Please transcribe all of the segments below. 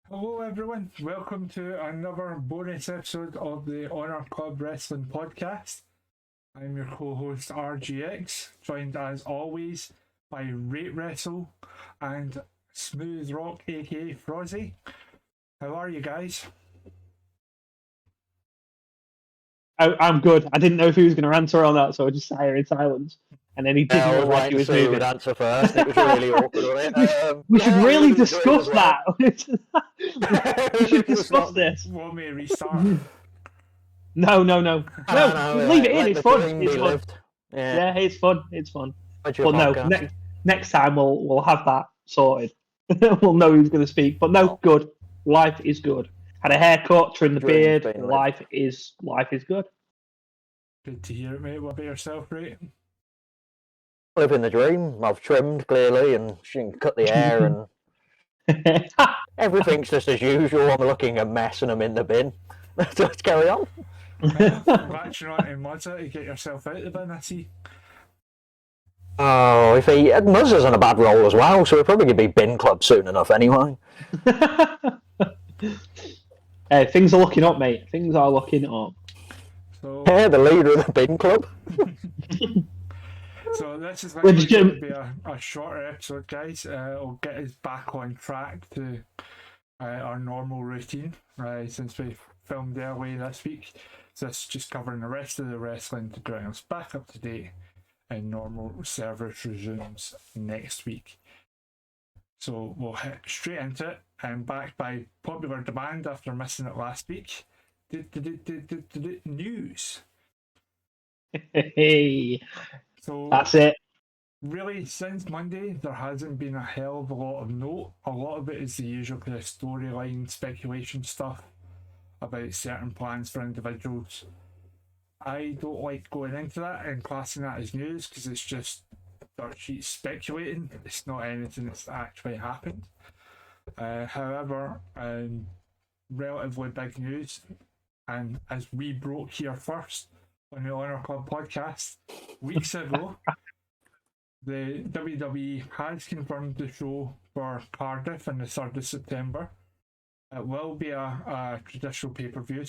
Hello, everyone. Welcome to another bonus episode of the Honor Club Wrestling Podcast. I'm your co-host RGX, joined as always by Rate Wrestle and Smooth Rock, aka Frozzy. How are you guys? I'm good. I didn't know if he was going to answer or not, so I just sat here in silence. And then he didn't I was look like he waiting was to see who moving. would answer first. It was really awkward, wasn't it? We should yeah, I really was enjoying discuss it as that. We should discuss this. Want me to restart? No, No, leave it in. let It's the fun. dream It's be fun. lived. Yeah, Yeah, it's fun. It's fun. What's your But no, podcast? next time we'll have that sorted. We'll know who's going to speak. But no, good. Life is good. Had a haircut, trimmed the Dream's beard. been Life is good. Good to hear it, mate. What about yourself, Rate? Living the dream. I've trimmed clearly and she can cut the hair and everything's just as usual. I'm looking a mess and I'm in the bin. Let's carry on. Latching on to Meltzer to get yourself out of the bin, I see. Oh, if he Muzzer's on a bad roll as well, so we're probably going to be bin club soon enough anyway. Hey, things are looking up, mate. Things are looking up. So, Yeah, the leader of the bin club. so this is Well, likely did you- going to be a shorter episode, guys. It'll get us back on track to our normal routine, since we filmed early this week. So this is just covering the rest of the wrestling to bring us back up to date, and normal service resumes next week. So we'll hit straight into it, and backed by popular demand after missing it last week. News. Hey, So that's it. really, since Monday, there hasn't been a hell of a lot of note. A lot of it is the usual kind of storyline speculation stuff about certain plans for individuals. I don't like going into that and classing that as news because it's just dirt sheets speculating. It's not anything that's actually happened. However, relatively big news, and as we broke here first on the Honor Club podcast weeks ago, the WWE has confirmed the show for Cardiff on the 3rd of September. It will be a traditional pay-per-view,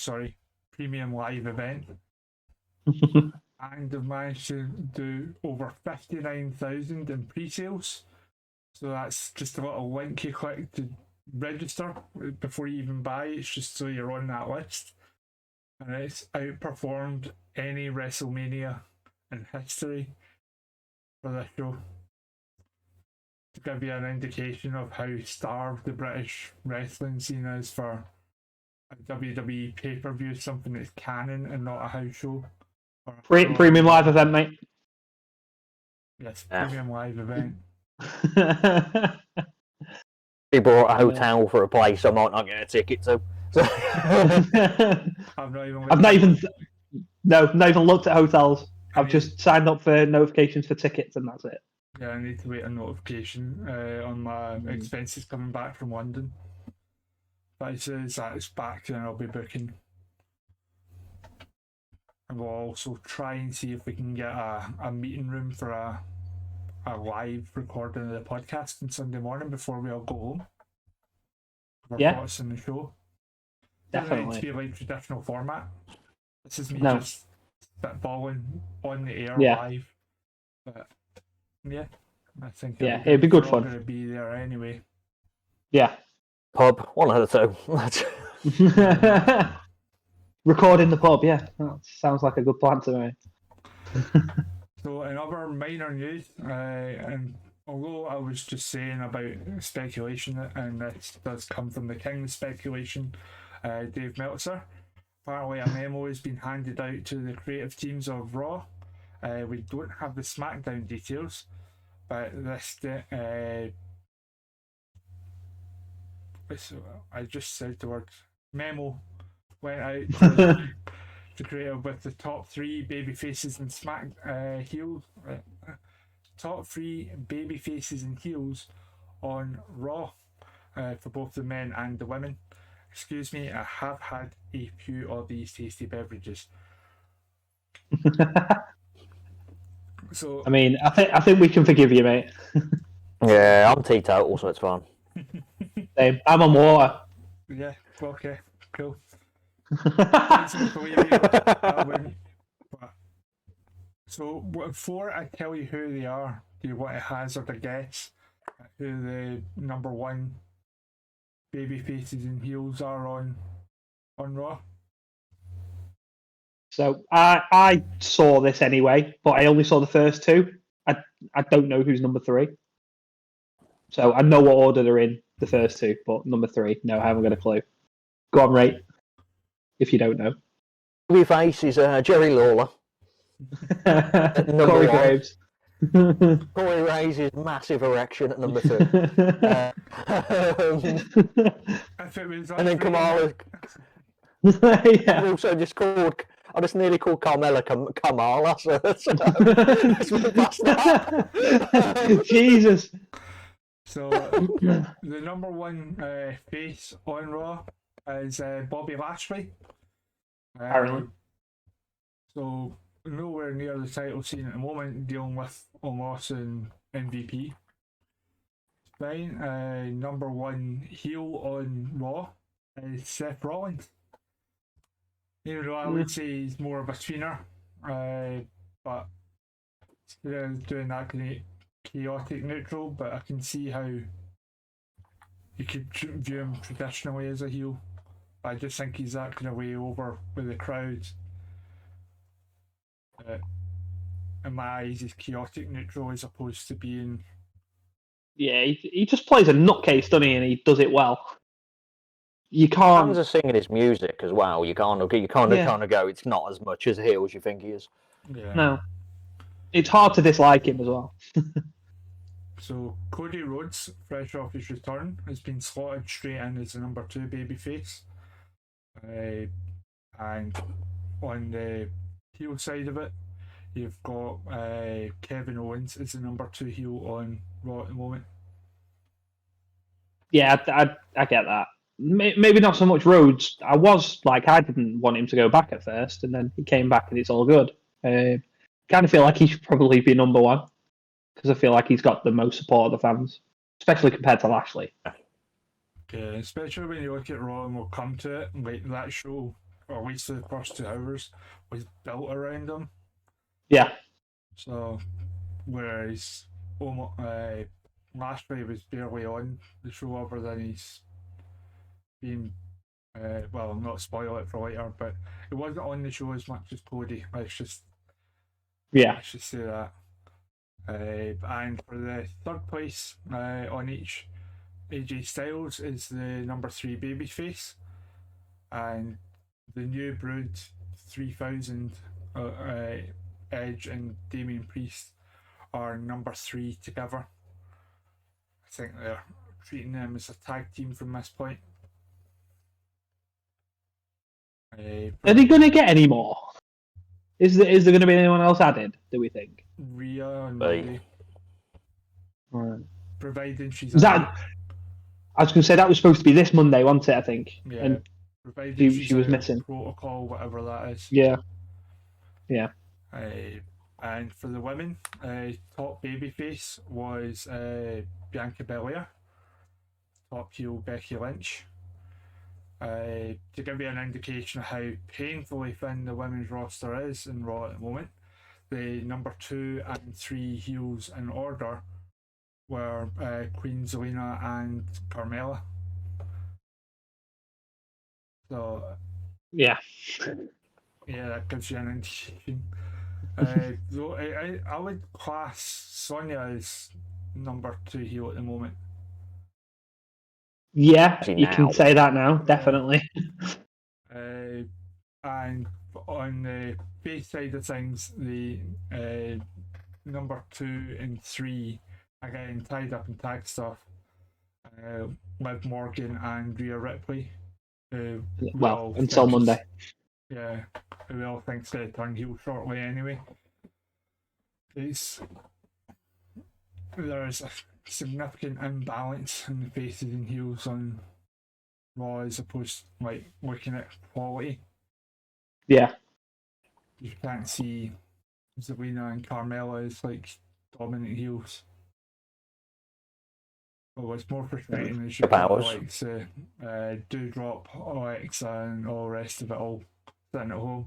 premium live event. And they've managed to do over 59,000 in pre-sales. So that's just a little link you click to register before you even buy. It's just so you're on that list. And it's outperformed any WrestleMania in history for this show. To give you an indication of how starved the British wrestling scene is for a WWE pay-per-view, something that's canon and not a house show. Premium live event, mate. Yes, premium live event. He bought a hotel for a place I might not get a ticket to. So I've not even. I've not even looked at hotels. I've just signed up for notifications for tickets, and that's it. Yeah, I need to wait a notification on my expenses coming back from London. But it says that it's back, then I'll be booking. And we'll also try and see if we can get a meeting room for a live recording of the podcast on Sunday morning before we all go home. Our thoughts on the show. Definitely. Doesn't need to be like traditional format. This is me No. just spitballing on the air live. But yeah, I think it'd be good we're all fun. gonna be there anyway. Yeah. pub, one of the two. Record in the pub, yeah. That sounds like a good plan to me. So in other minor news, and although I was just saying about speculation, and this does come from the king of speculation, Dave Meltzer, apparently a memo has been handed out to the creative teams of Raw. We don't have the SmackDown details, but I just said the word memo went out to the creative with the top 3 baby faces and top 3 baby faces and heels on Raw for both the men and the women. Excuse me, I have had a few of these tasty beverages. So I mean, I think we can forgive you, mate. Yeah, I'm teetotal, so it's fine. I'm on water. Yeah, okay, cool. Doesn't believe you, I wouldn't. But, so before I tell you who they are, do you want to hazard a guess at who the number one baby faces and heels are on Raw? So I saw this anyway, but I only saw the first two. I don't know who's number three. So I know what order they're in, the first two, but number three, no, I haven't got a clue. Go on, Ray, if you don't know. Baby face is Jerry Lawler. Number Corey one. Graves. Corey raises massive erection at number 2. If it was And then us Kamala. Yeah. I've also just called. I just nearly called Carmella Kamala. So let's move past that. Jesus. So the number one face on Raw is Bobby Lashley. Apparently. So nowhere near the title scene at the moment, dealing with Omos and MVP. Fine. Number one heel on Raw is Seth Rollins. Even though I would say he's more of a tweener, but doing that kind of chaotic neutral, but I can see how you could view him traditionally as a heel. I just think he's that kind of way over with the crowd. In my eyes, he's chaotic neutral as opposed to being. Yeah, he just plays a nutcase, doesn't he? And he does it well. You can't. Fans are singing his music as well. You kind of go. It's not as much as heel as you think he is. Yeah. No. It's hard to dislike him as well. So Cody Rhodes, fresh off his return, has been slotted straight in as the number 2 babyface. And on the heel side of it, you've got Kevin Owens as the number 2 heel on Raw at the moment. Yeah, I get that. Maybe not so much Rhodes. I didn't want him to go back at first, and then he came back, and it's all good. Kind of feel like he should probably be number one because I feel like he's got the most support of the fans, especially compared to Lashley. Yeah, especially when you look at Raw, and we'll come to it. Like that show, or at least the first 2 hours, was built around him. Yeah. So, whereas Lashley was barely on the show other than he's been, well, I'm not spoil it for later, but it wasn't on the show as much as Cody. Let's just say that. And for the third place on each, AJ Styles is the number 3 babyface, and the new Brood 3000 Edge and Damian Priest are number 3 together. I think they're treating them as a tag team from this point. Are they going to get any more? Is there going to be anyone else added, do we think? Rhea on Monday. Right. Providing she's I was going to say that was supposed to be this Monday, wasn't it, I think? Yeah. And providing she was missing. Protocol, whatever that is. Yeah. Yeah. And for the women, top babyface was Bianca Belair. Top heel Becky Lynch. To give you an indication of how painfully thin the women's roster is in Raw at the moment, the number 2 and 3 heels in order were Queen Zelina and Carmella. So yeah, that gives you an indication. Though I would class Sonya as number 2 heel at the moment. Yeah, you can say that now, definitely. And on the face side of things, the number 2 and 3 are getting tied up in tag stuff. Liv Morgan and Rhea Ripley. Well, until Monday. Yeah, who we all think's going to turn heel shortly anyway. There's a significant imbalance in the faces and heels on Raw as opposed to like looking at quality. Yeah. You can't see Zelina and Carmella as like dominant heels. But what's more frustrating is you've got Powers. Alexa, Dewdrop, Alexa, and all the rest of it all sitting at home.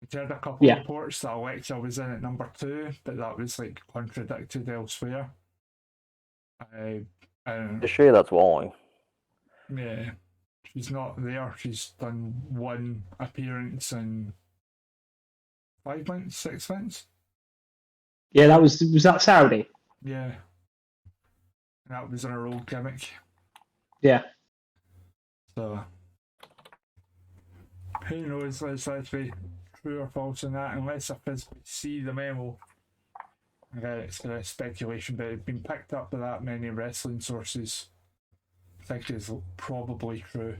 I've heard a couple of reports that Alexa was in at number 2, but that was like contradicted elsewhere. Sure, that's why. Yeah, she's not there. She's done one appearance in 5 months, 6 months. Yeah, that was that Saudi? Yeah. And that was her old gimmick. Yeah. So who knows, let's be true or false in that, unless I physically see the memo. It's kind of speculation, but it's been picked up by that many wrestling sources. I think it's probably true.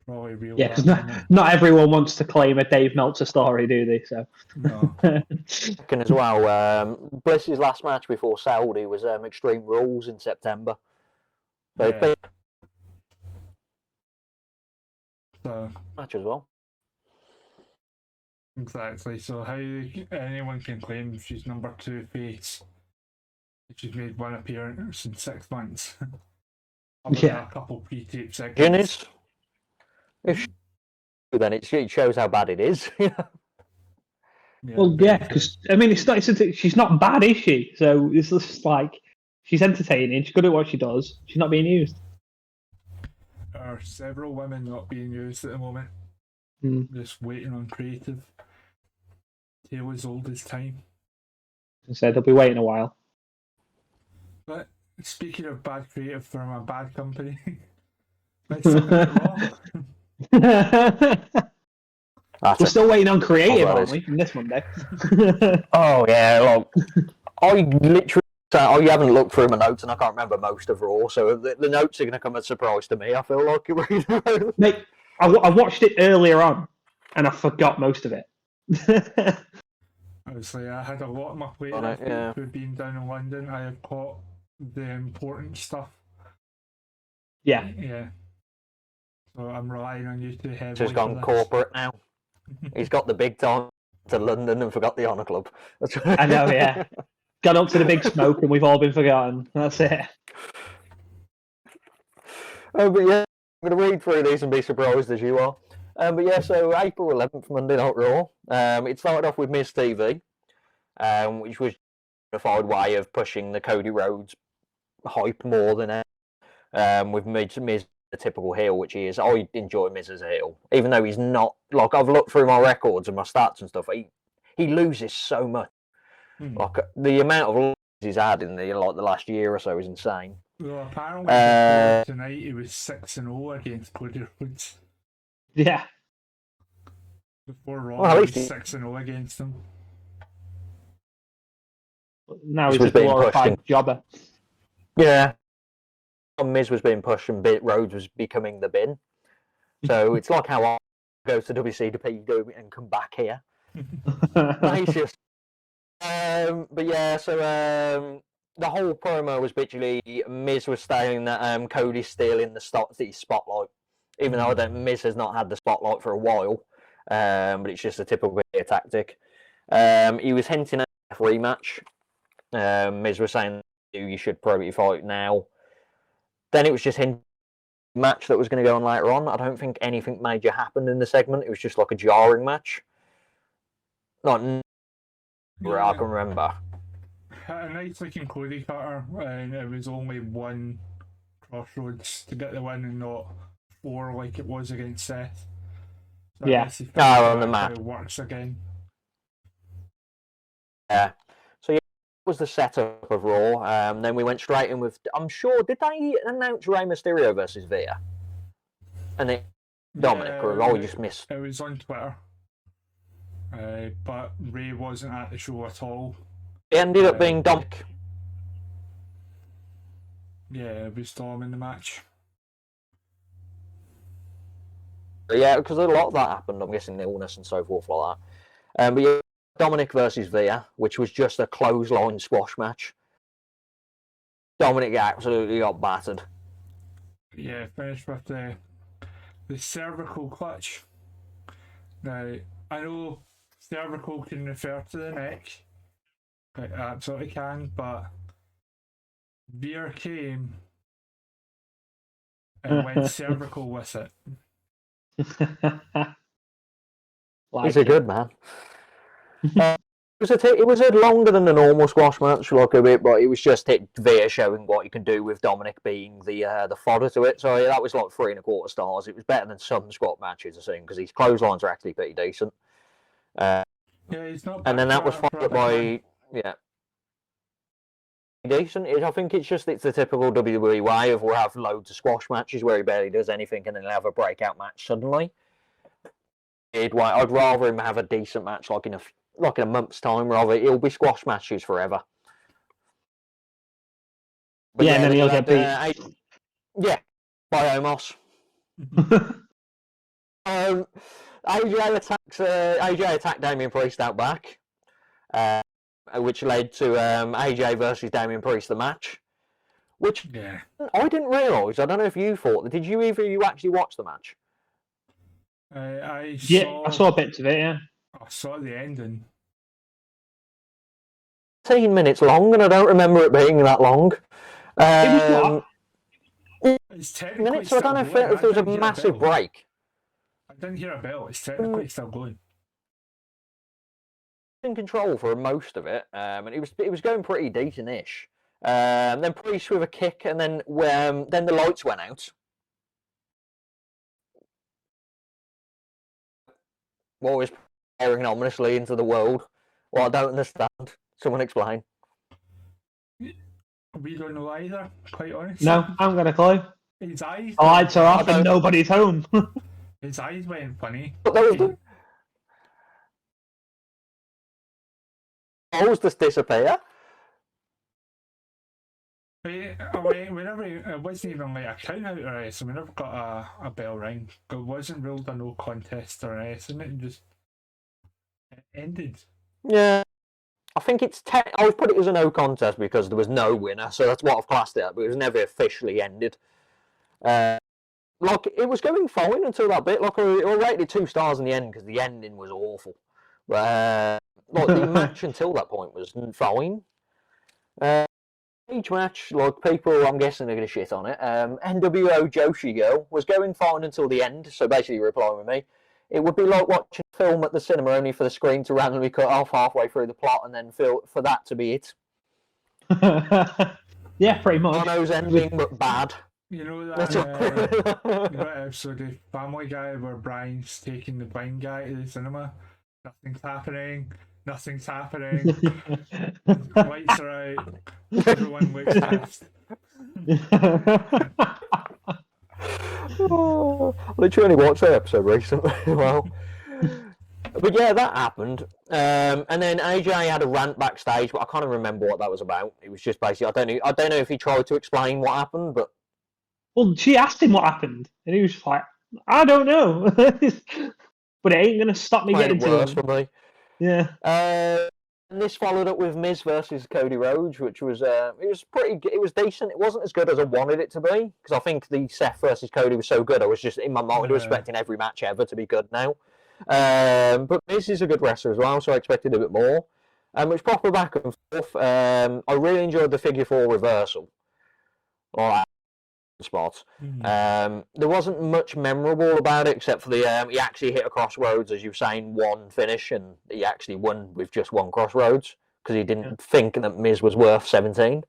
Probably real. Yeah, because not everyone wants to claim a Dave Meltzer story, do they? So no. And as well, Bliss's last match before Saudi was Extreme Rules in September. So Yeah. Match as well. Exactly. So how anyone can claim she's number 2 face if she's made one appearance in 6 months? Yeah. A couple pre-tape segments. Guinness. If she, then it shows how bad it is. Well, yeah, because I mean, it's not. She's not bad, is she? So it's just like she's entertaining. She's good at what she does. She's not being used. There are several women not being used at the moment. Just waiting on creative. Tale as old as time. So they'll be waiting a while. But speaking of bad creative from a bad company, let's talk about Raw. We're still waiting on creative, aren't we, from this Monday? Oh yeah, look, I literally. Oh, you haven't looked through my notes, and I can't remember most of Raw, so the notes are going to come as a surprise to me. I feel like Mate, I watched it earlier on, and I forgot most of it. Obviously, I had a lot on my plate. We've been down in London. I have caught the important stuff. Yeah. Yeah. So I'm relying on you to heavily. He's gone corporate now. He's got the big time to London and forgot the Honour Club. I know, yeah. Gone up to the big smoke and we've all been forgotten. That's it. But yeah, I'm going to read through these and be surprised as you are. But yeah, so April 11th, Monday Night Raw. It started off with Miz TV, which was a unified way of pushing the Cody Rhodes hype more than ever. With Miz the typical heel, which he is. I enjoy Miz as a heel, even though he's not. Like, I've looked through my records and my stats and stuff. He loses so much. Like the amount of losses he's had in the last year or so is insane. Well, apparently tonight he was 6-0 against Cody Rhodes. Yeah. Before Raw, he was 6-0 against him. Now he's a glorified jobber. Yeah. Miz was being pushed and Rhodes was becoming the bin. So it's like how I go to WCW and come back here. It's just, but yeah, so the whole promo was literally Miz was saying that Cody's stealing the spotlight, even though Miz has not had the spotlight for a while, but it's just a typical tactic. He was hinting at a rematch. Miz was saying you should probably fight now. Then it was just him match that was going to go on later on. I don't think anything major happened in the segment. It was just like a jarring match. Not where I can remember. A nice looking Cody cutter, and it was only one crossroads to get the win and not 4 like it was against Seth. So yeah. On the map. It works again. Yeah. So yeah, that was the setup of Raw. Then we went straight in with. I'm sure did they announce Rey Mysterio versus Veer? And then Dominic, or I just missed. It was on Twitter. But Ray wasn't at the show at all. It ended up being Dominic. Yeah, it was Dom in the match. Yeah, because a lot of that happened. I'm guessing illness and so forth like that. But yeah, Dominic versus Veer, which was just a clothesline squash match. Dominic absolutely got battered. Yeah, finished with the cervical clutch. Now, I know cervical can refer to the neck. It absolutely can, but Veer came and went cervical with it. He's a good man. It was a longer than the normal squash match, like a bit, but it was just Veer showing what you can do with Dominic being the fodder to it. So that was like 3.25 stars. It was better than some squat matches I've seen because these clotheslines are actually pretty decent. Yeah, he's not bad. And then that was followed by decent. I think it's the typical WWE way of we'll have loads of squash matches where he barely does anything and then he'll have a breakout match suddenly. I'd rather him have a decent match like in a month's time rather. It'll be squash matches forever. But and then he'll get beat. By Omos. AJ attacked Damian Priest out back, which led to AJ versus Damian Priest the match. Which I didn't realise. I don't know if you thought. Did you actually watch the match? I saw bits of it. Yeah, I saw the ending. 15 minutes long, and I don't remember it being that long. It was what? It's technically minutes, so I don't know if there was a massive break. I didn't hear a bell. It's technically still going. In control for most of it, and it was going pretty decent-ish. Then Priest with a kick, and then the lights went out. What was staring ominously into the world? Well, I don't understand. Someone explain. We don't know either, quite honestly. No, I haven't got a clue. His eyes. The lights are off and nobody's home. His eyes went funny. But that was the balls just disappear. Whenever it wasn't even like a count out or anything, we never got a bell ring. It wasn't ruled a no contest or anything. It just ended. Yeah, I think I would put it as a no contest because there was no winner, so that's what I've classed it at. But it was never officially ended. Like it was going fine until that bit. Like I rated 2 stars in the end because the ending was awful. Like the match until that point was fine. Each match, like people, I'm guessing they're going to shit on it. NWO Joshi Girl was going fine until the end. So basically, replying with me, it would be like watching a film at the cinema, only for the screen to randomly cut off halfway through the plot, and then for that to be it. Yeah, pretty much. Bono's ending, but bad. You know that episode of Family Guy where Brian's taking the blind guy to the cinema? Nothing's happening. Nothing's happening. Lights are out. Everyone looks pissed. I literally only watched that episode recently. Well, but yeah, that happened. And then AJ had a rant backstage, but I can't remember what that was about. It was just basically I don't know if he tried to explain what happened, but she asked him what happened, and he was just like, I don't know. But it ain't gonna stop me getting to worse him. for me. Yeah. And this followed up with Miz versus Cody Rhodes, which was it was decent. It wasn't as good as I wanted it to be because I think the Seth versus Cody was so good. I was just in my mind expecting every match ever to be good now. But Miz is a good wrestler as well, so I expected a bit more. Which proper back and forth. I really enjoyed the figure 4 reversal. Or spot. There wasn't much memorable about it except for the he actually hit a crossroads, as you were saying, one finish, and he actually won with just one crossroads because he didn't think that Miz was worth 17.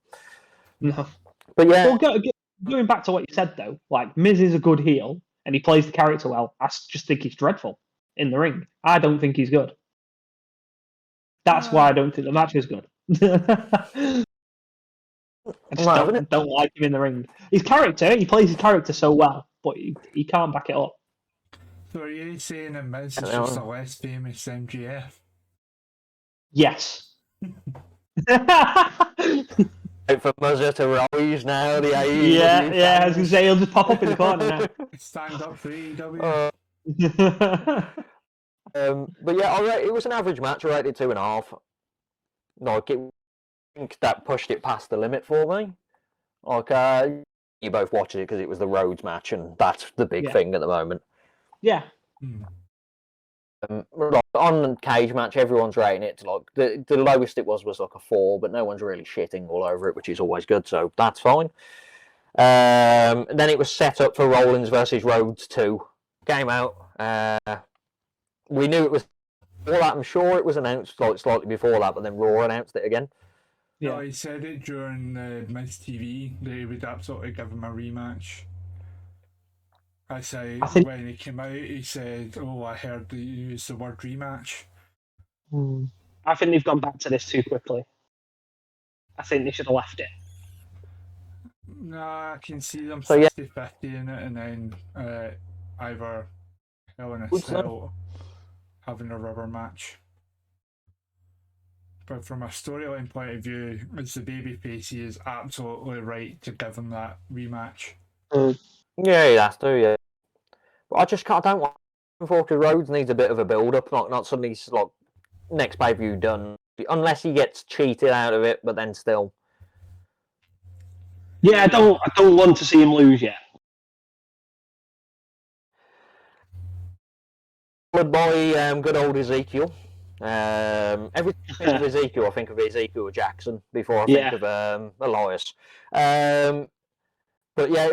No. But yeah. Well, going back to what you said though, like Miz is a good heel and he plays the character well. I just think he's dreadful in the ring. I don't think he's good. That's why I don't think the match is good. I just don't like him in the ring. His character, he plays his character so well, but he can't back it up. So are you saying that Miz is just a less famous MJF? Yes. For Muzzer to rise now, the AEW. Yeah, I was going to say, he'll just pop up in the corner now. Stand up for AEW. But yeah, it was an average match. I rated 2.5. Like, I think that pushed it past the limit for me. Like, you both watched it because it was the Rhodes match, and that's the big thing at the moment. Yeah. Like, on Cage Match, everyone's rating it to like the lowest it was like a 4, but no one's really shitting all over it, which is always good, so that's fine. Then it was set up for Rollins versus Rhodes 2. Came out. We knew it was before that. I'm sure it was announced like slightly before that, but then Raw announced it again. Yeah, no, he said it during the Miz TV that he would absolutely give him a rematch. I think when he came out, he said, "Oh, I heard you use the word rematch." I think they've gone back to this too quickly. I think they should have left it. Nah, I can see them 50-50 in it, and then either Hell in a Cell having a rubber match. But from a storyline point of view, as the babyface, he is absolutely right to give him that rematch. Yeah, he has to, yeah. But I don't want because Rhodes needs a bit of a build-up, not suddenly like next pay-per-view done, unless he gets cheated out of it, but then still. Yeah, I don't want to see him lose yet. Followed by good old Ezekiel. Every time I think of Ezekiel, I think of Ezekiel Jackson before I think of Elias. But yeah,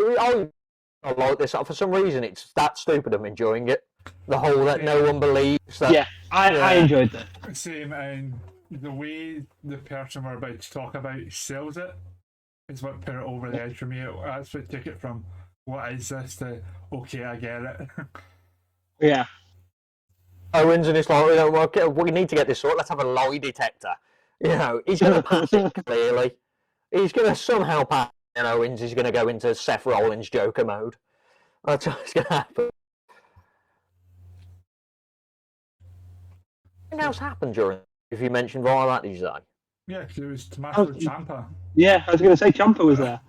I like this. For some reason, it's that stupid. I'm enjoying it. The whole that no one believes. That, yeah, I enjoyed that. Same, and the way the person we're about to talk about sells it is what put it over the edge for me. That's what took it from what is this to okay, I get it. Yeah. Owens and it's like, we need to get this sorted. Let's have a lie detector. You know, he's going to pass it clearly. He's going to somehow pass it, and Owens is going to go into Seth Rollins Joker mode. That's what's going to happen. Anything else happened during? If you mentioned via that, did you say? Yeah, because it was Tommaso Ciampa. Yeah, I was going to say Ciampa was there.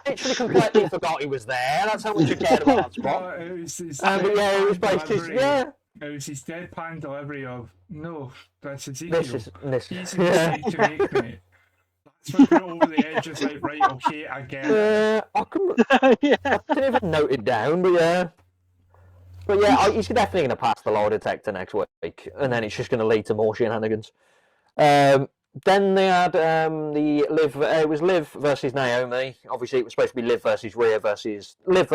Literally completely forgot he was there. That's how much I cared about that spot. It was his it was basically It was his deadpan delivery of no, that's Ezekiel. This He's a mistake to make, mate. That's what put it over the edge. It's like, right, okay, I get it. I didn't even note it down, but yeah. But yeah, he's definitely going to pass the lie detector next week, and then it's just going to lead to more shenanigans. Then they had it was Liv versus Naomi. Obviously, it was supposed to be Liv versus Rhea versus Liv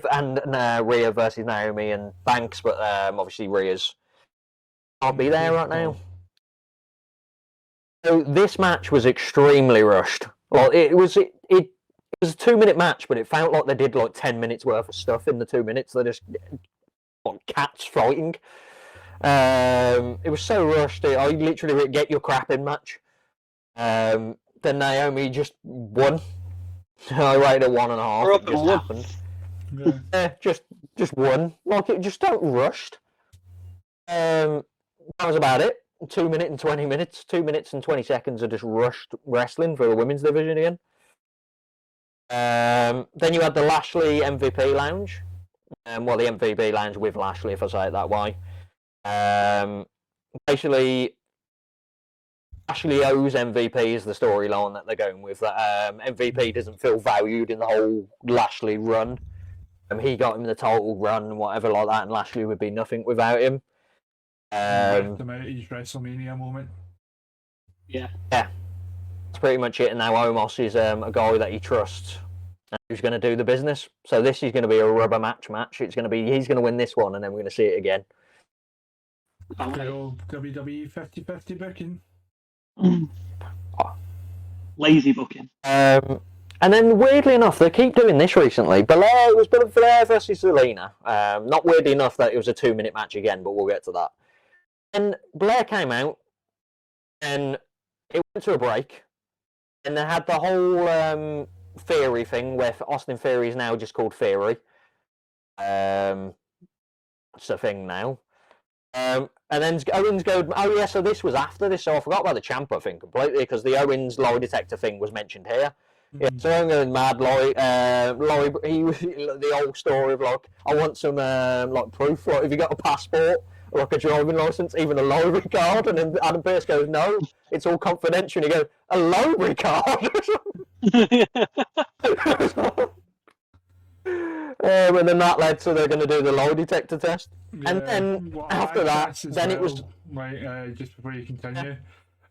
and Rhea versus Naomi and Banks, but obviously Rhea's can't be there right now. So this match was extremely rushed. Like it was a 2-minute match, but it felt like they did like 10 minutes worth of stuff in the 2 minutes. They just like cats fighting. It was so rushed. I literally get your crap in match. Then Naomi just won. I rated 1.5. It just happened. Yeah, just won. Like it just don't rushed. That was about it. 2 minutes and 20 minutes. 2 minutes and 20 seconds of just rushed wrestling for the women's division again. Then you had the Lashley MVP Lounge. The MVP Lounge with Lashley, if I say it that way. Basically, Lashley owes MVP is the storyline that they're going with. That MVP doesn't feel valued in the whole Lashley run. He got him the title run and whatever like that, and Lashley would be nothing without him. His WrestleMania moment. Yeah. That's pretty much it. And now Omos is a guy that he trusts, who's going to do the business. So this is going to be a rubber match. It's going to be he's going to win this one, and then we're going to see it again. Good old WWE 50-50 booking. Lazy booking. And then weirdly enough, they keep doing this recently. Belair versus Zelina. Not weirdly enough that it was a 2-minute match again, but we'll get to that. And Blair came out, and it went to a break, and they had the whole Theory thing where Austin Theory is now just called Theory. It's a thing now. And then Owens goes, oh yeah, so this was after this, so I forgot about the Ciampa thing completely, because the Owens lie detector thing was mentioned here. Yeah, so I'm going mad, he was the old story of like, I want some like proof, like if you got a passport, or like a driving license, even a library card, and then Adam Pearce goes, no, it's all confidential, and he goes, a library card? And then that led to they're going to do the lie detector test. Yeah, And then what after I that, guess as then it well, was... like, just before you continue,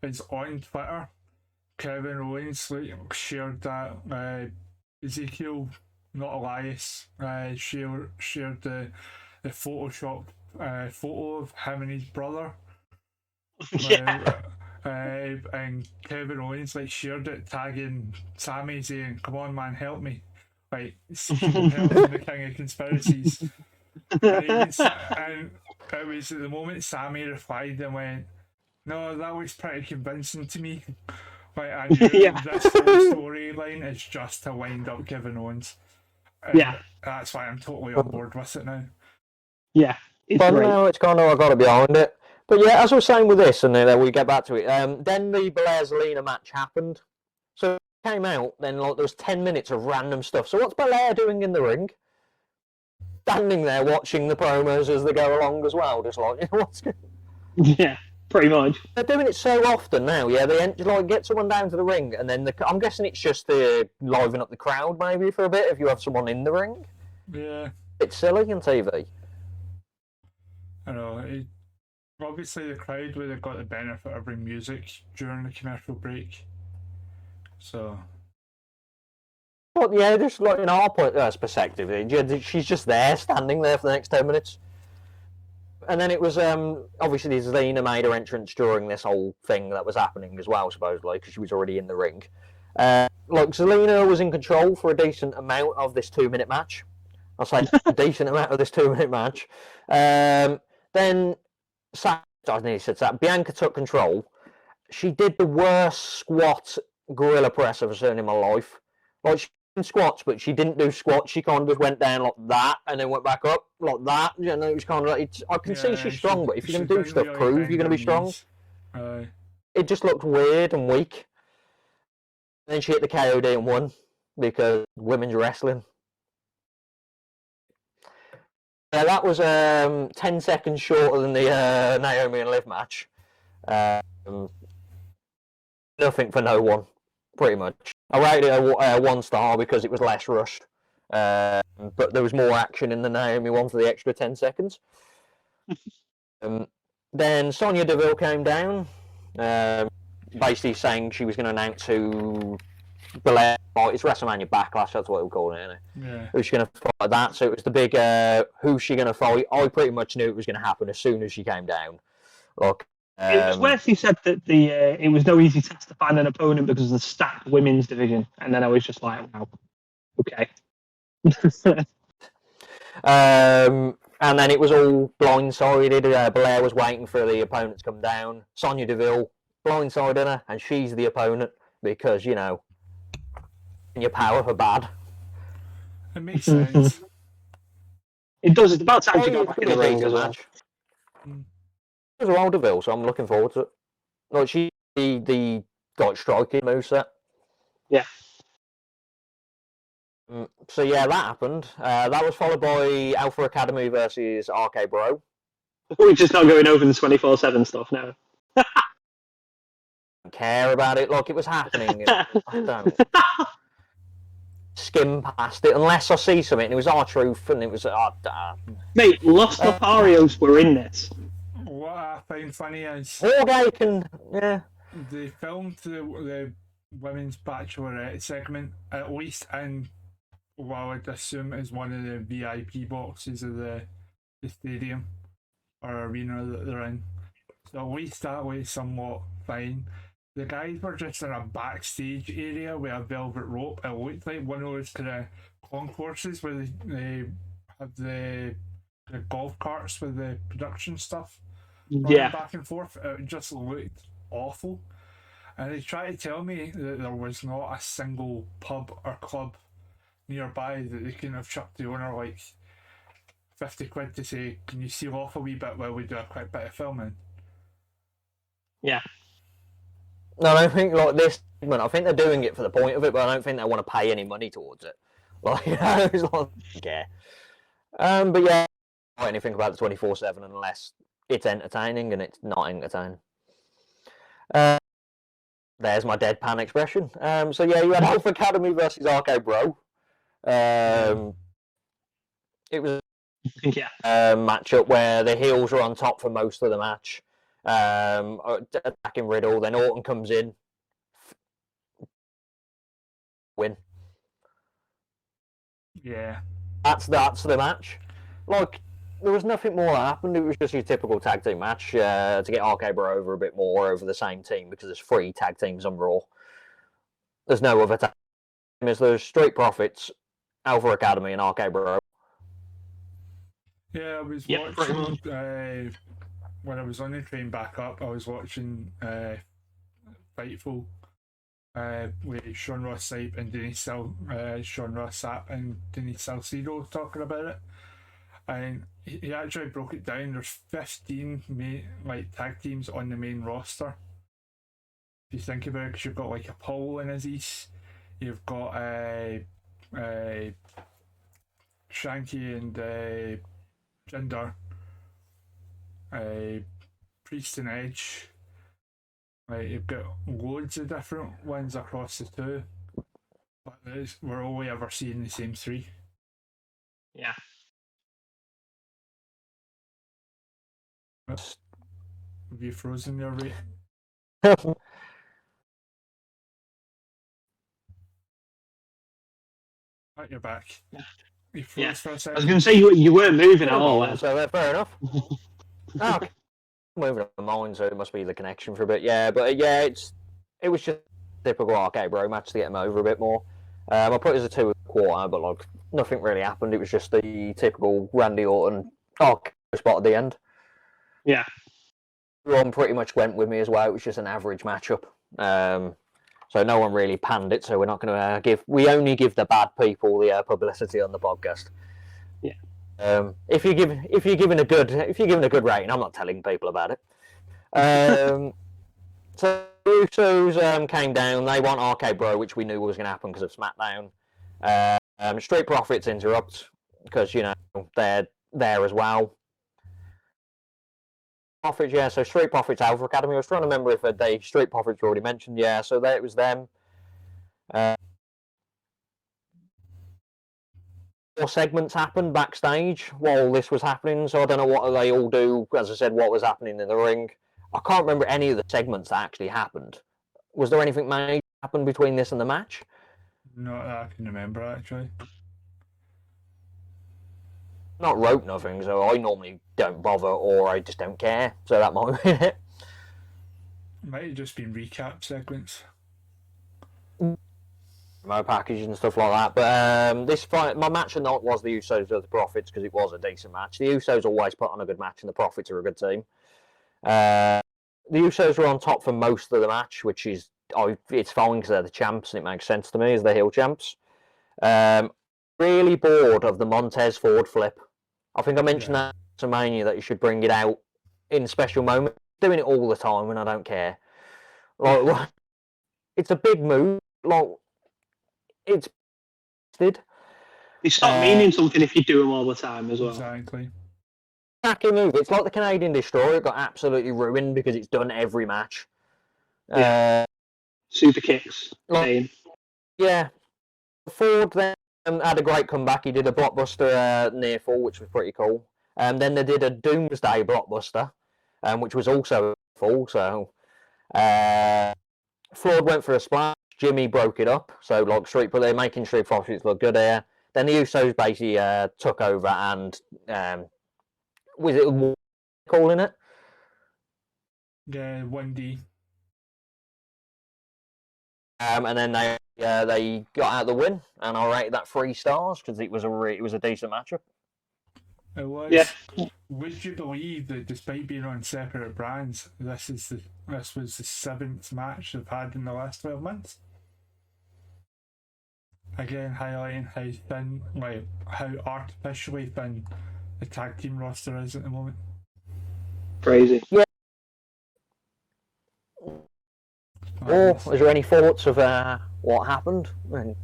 it's on Twitter. Kevin Owens shared that Ezekiel, not Elias, shared the Photoshop photo of him and his brother. Yeah. And Kevin Owens shared it, tagging Sammy, saying, "Come on, man, help me!" Like, keep helping the king of conspiracies. And it was at the moment Sammy replied and went, "No, that was pretty convincing to me." Like, I knew this whole storyline is just to wind up Kevin Owens. And that's why I'm totally on board with it now. Yeah. But now it's kind of, I got to be behind it. But yeah, as I was saying with this, and then we get back to it, then the Belair-Zelina match happened. So it came out, then there was 10 minutes of random stuff. So what's Belair doing in the ring? Standing there watching the promos as they go along as well, just like, what's going on? Yeah, pretty much. They're doing it so often now, yeah. They get someone down to the ring, and then I'm guessing it's just to liven up the crowd maybe for a bit if you have someone in the ring. Yeah. It's silly on TV. I know. Obviously, the crowd would have got the benefit of having music during the commercial break. So. But yeah, just like in our perspective, she's just there, standing there for the next 10 minutes. And then it was, obviously, Zelina made her entrance during this whole thing that was happening as well, supposedly, because she was already in the ring. Zelina was in control for a decent amount of this 2-minute match. I'll say a decent amount of this 2-minute match. Then, I nearly said that, Bianca took control. She did the worst squat gorilla press I've ever seen in my life. Like, she did squats, but she didn't do squats. She kind of just went down like that and then went back up like that. You know, it was kind of like, I can see she's strong, but if you're going to do stuff, really prove you're going to be strong. It just looked weird and weak. Then she hit the KOD and won because women's wrestling. That was 10 seconds shorter than the Naomi and Liv match. Nothing for no one, pretty much. I rated it a 1 star because it was less rushed. But there was more action in the Naomi one for the extra 10 seconds. Then Sonya Deville came down, basically saying she was going to announce who Belair fight. It's WrestleMania Backlash, that's what we're calling it, isn't it? Yeah. Who's she going to fight that? So it was the big who's she going to fight. I pretty much knew it was going to happen as soon as she came down. Like, it was where she said that it was no easy task to find an opponent because of the stacked women's division, and then I was just like, wow, okay. And then it was all blindsided. Belair was waiting for the opponent to come down. Sonya Deville blindsided her, and she's the opponent because, you know, your power for bad. It makes sense. It does. It's about time she got back in the ring as well. Match. It was a Deville, so I'm looking forward to it. Like, she the striking moveset. Yeah. So yeah, that happened. That was followed by Alpha Academy versus R-Cade Bro. We're just not going over the 24/7 stuff now. I don't care about it. Like, it was happening. I don't skim past it unless I see something. And it was R-Truth, and it was mate. Los Lotharios were in this. What I find funny is they filmed the women's bachelorette segment at least in what I would assume is one of the VIP boxes of the stadium or arena that they're in. So at least that way somewhat fine. The guys were just in a backstage area with a velvet rope. It looked like one of those kind of concourses where they have the golf carts with the production stuff running back and forth. It just looked awful. And they tried to tell me that there was not a single pub or club nearby that they couldn't have chucked the owner like 50 quid to say, can you seal off a wee bit while we do a quick bit of filming? Yeah. No, I don't think like this segment. I think they're doing it for the point of it, but I don't think they want to pay any money towards it. Like, you know, it's like, yeah. But yeah, I don't anything about the 24/7 unless it's entertaining, and it's not entertaining. There's my deadpan expression. So yeah, you had Alpha Academy versus R-Cade Bro. It was Yeah. a matchup where the heels were on top for most of the match, attacking Riddle. Then Orton comes in, win. Yeah. That's the match. Like, there was nothing more that happened. It was just your typical tag team match to get R-Cade over a bit more over the same team, because there's 3 tag teams on Raw. There's no other tag teams. There's Street Profits, Alpha Academy, and R-Cade. Yeah, I was Yep, pretty watching when I was on the train back up. I was watching Fightful with Sean Ross Sapp and Sean Ross Sapp and Denise Salcedo talking about it, and he actually broke it down. There's 15 tag teams on the main roster. If you think about it, because you've got like Apollo and Aziz, you've got Shanky and Jinder, Priest and Edge. You've got loads of different ones across the two, but we're only ever seeing the same 3. Yeah. Have you frozen there, right? At your back. You froze for a I second. was going to say you weren't moving at all. So fair enough. Okay. Moving on mine, so it must be the connection for a bit. Yeah, but yeah, it was just a typical R-Cade Bro match to get him over a bit more. I put it as a 2.25, but like nothing really happened. It was just the typical Randy Orton spot at the end. Yeah. Everyone pretty much went with me as well. It was just an average matchup. So no one really panned it. So we're not going to we only give the bad people the publicity on the podcast. Yeah. If you're giving a good rating, I'm not telling people about it. So the Usos came down. They want R-Cade Bro, which we knew was going to happen because of SmackDown. Street Profits interrupt because they're there as well. Profits, yeah. So Street Profits, Alpha Academy. I was trying to remember if Street Profits were already mentioned. Yeah. So it was them. More segments happened backstage while this was happening, so I don't know what they all do. As I said, what was happening in the ring. I can't remember any of the segments that actually happened. Was there anything major happen between this and the match? Not that I can remember, actually. Not wrote nothing, so I normally don't bother, or I just don't care. So that might be it. Might have just been recap segments. My package and stuff like that, but this fight, my match of the night was the Usos with the Profits because it was a decent match. The Usos always put on a good match, and the Profits are a good team. The Usos were on top for most of the match, which is it's fine because they're the champs, and it makes sense to me as the heel champs. Really bored of the Montez forward flip. I think I mentioned that to Mania that you should bring it out in special moments. Doing it all the time, and I don't care. Like, it's a big move. Like, it's did. They stop meaning something if you do them all the time as well. Exactly. Tacky move. It's like the Canadian Destroyer got absolutely ruined because it's done every match. Super kicks. Yeah. Ford then had a great comeback. He did a blockbuster near fall, which was pretty cool. Then they did a Doomsday blockbuster, which was also full. So Ford went for a splash. Jimmy broke it up, so like they're making Street Profits look good here. Then the Usos basically took over and was it calling it? Yeah, 1D. And then they got out the win, and I rated that 3 stars because it was a decent matchup. It was. Yeah. Would you believe that despite being on separate brands, this was the 7th match they've had in the last 12 months? Again, highlighting how thin, how artificially thin the tag team roster is at the moment. Crazy. Yeah. Is there any thoughts of what happened? No,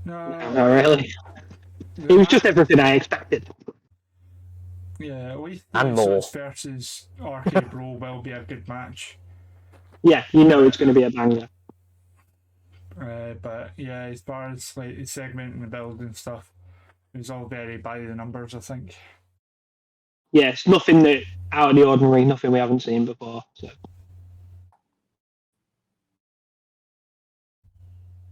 Not really. It was just everything I expected. Yeah, at least And more. Usos versus R-Cade Bro will be a good match. Yeah, you know it's going to be a banger. But yeah, as far as like the segment and the build and stuff, It was all very by the numbers, I think. Yeah, it's nothing that out of the ordinary, nothing we haven't seen before. So.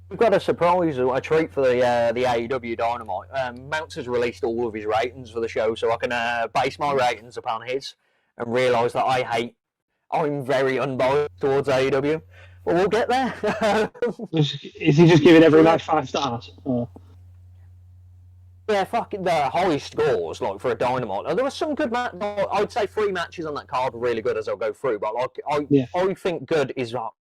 We've got a surprise, a treat for the AEW Dynamite. Meltzer's released all of his ratings for the show, so I can base my ratings upon his and realise that I'm very unbiased towards AEW. But we'll get there. Is he just giving every match 5 stars? Or? Yeah, fucking the highest scores like for a Dynamite. There was some good match. I'd say 3 matches on that card were really good as I'll go through. But I think good is like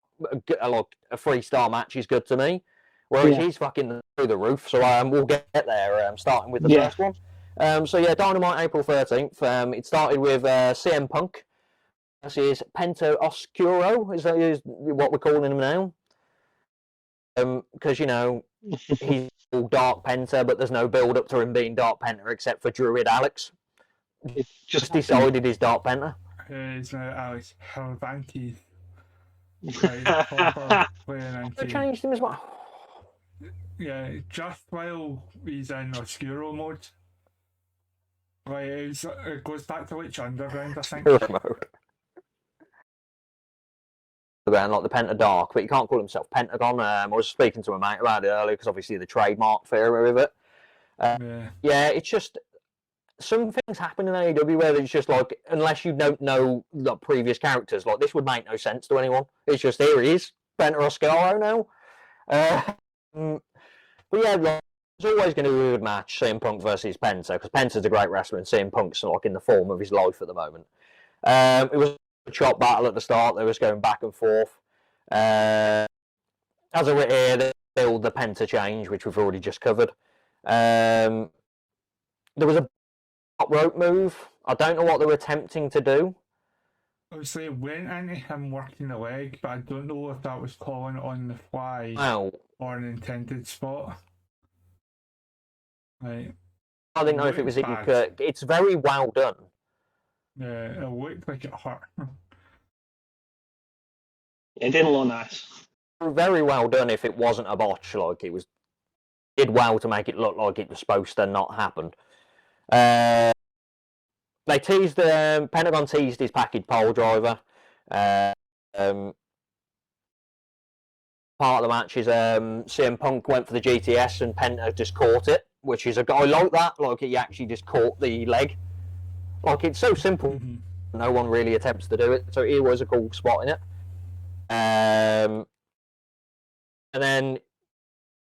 a 3-star match is good to me. Whereas he's fucking through the roof. So we'll get there. Starting with the first one. Dynamite April 13th. It started with CM Punk. This is Penta Oscuro. Is what we're calling him now. Because he's all Dark Penta, but there's no build up to him being Dark Penta except for Druid Alex. Just decided he's Dark Penta. He's now Alex Helvanti. They changed him as well. Yeah, just while he's in Oscuro mode. It goes back to Witch Underground, I think. Mode. Like the Penta Dark, but you can't call himself Pentagon. I was speaking to a mate about it earlier because obviously the trademark fear with it. It's just some things happen in AEW where it's just like, unless you don't know the previous characters, like this would make no sense to anyone. It's just here he is, Penta Oscuro now. But yeah, like, it's always going to be a good match, CM Punk versus Penta, because Penta's a great wrestler and CM Punk's like in the form of his life at the moment. It was a chop battle at the start. They was going back and forth. As I went here, they build the Penta change, which we've already just covered. There was a top rope move. I don't know what they were attempting to do. Obviously, it went into him working the leg, but I don't know if that was calling on the fly or an intended spot. Right. I didn't know if it was it's very well done. Yeah, it looked like it hurt. It didn't look nice. Very well done if it wasn't a botch, like it was did well to make it look like it was supposed to not happen. They teased Pentagon teased his package pole driver. Part of the match is CM Punk went for the GTS and Penta just caught it, which is I like that. Like he actually just caught the leg. Like it's so simple. Mm-hmm. No one really attempts to do it, so it was a cool spot in it. And then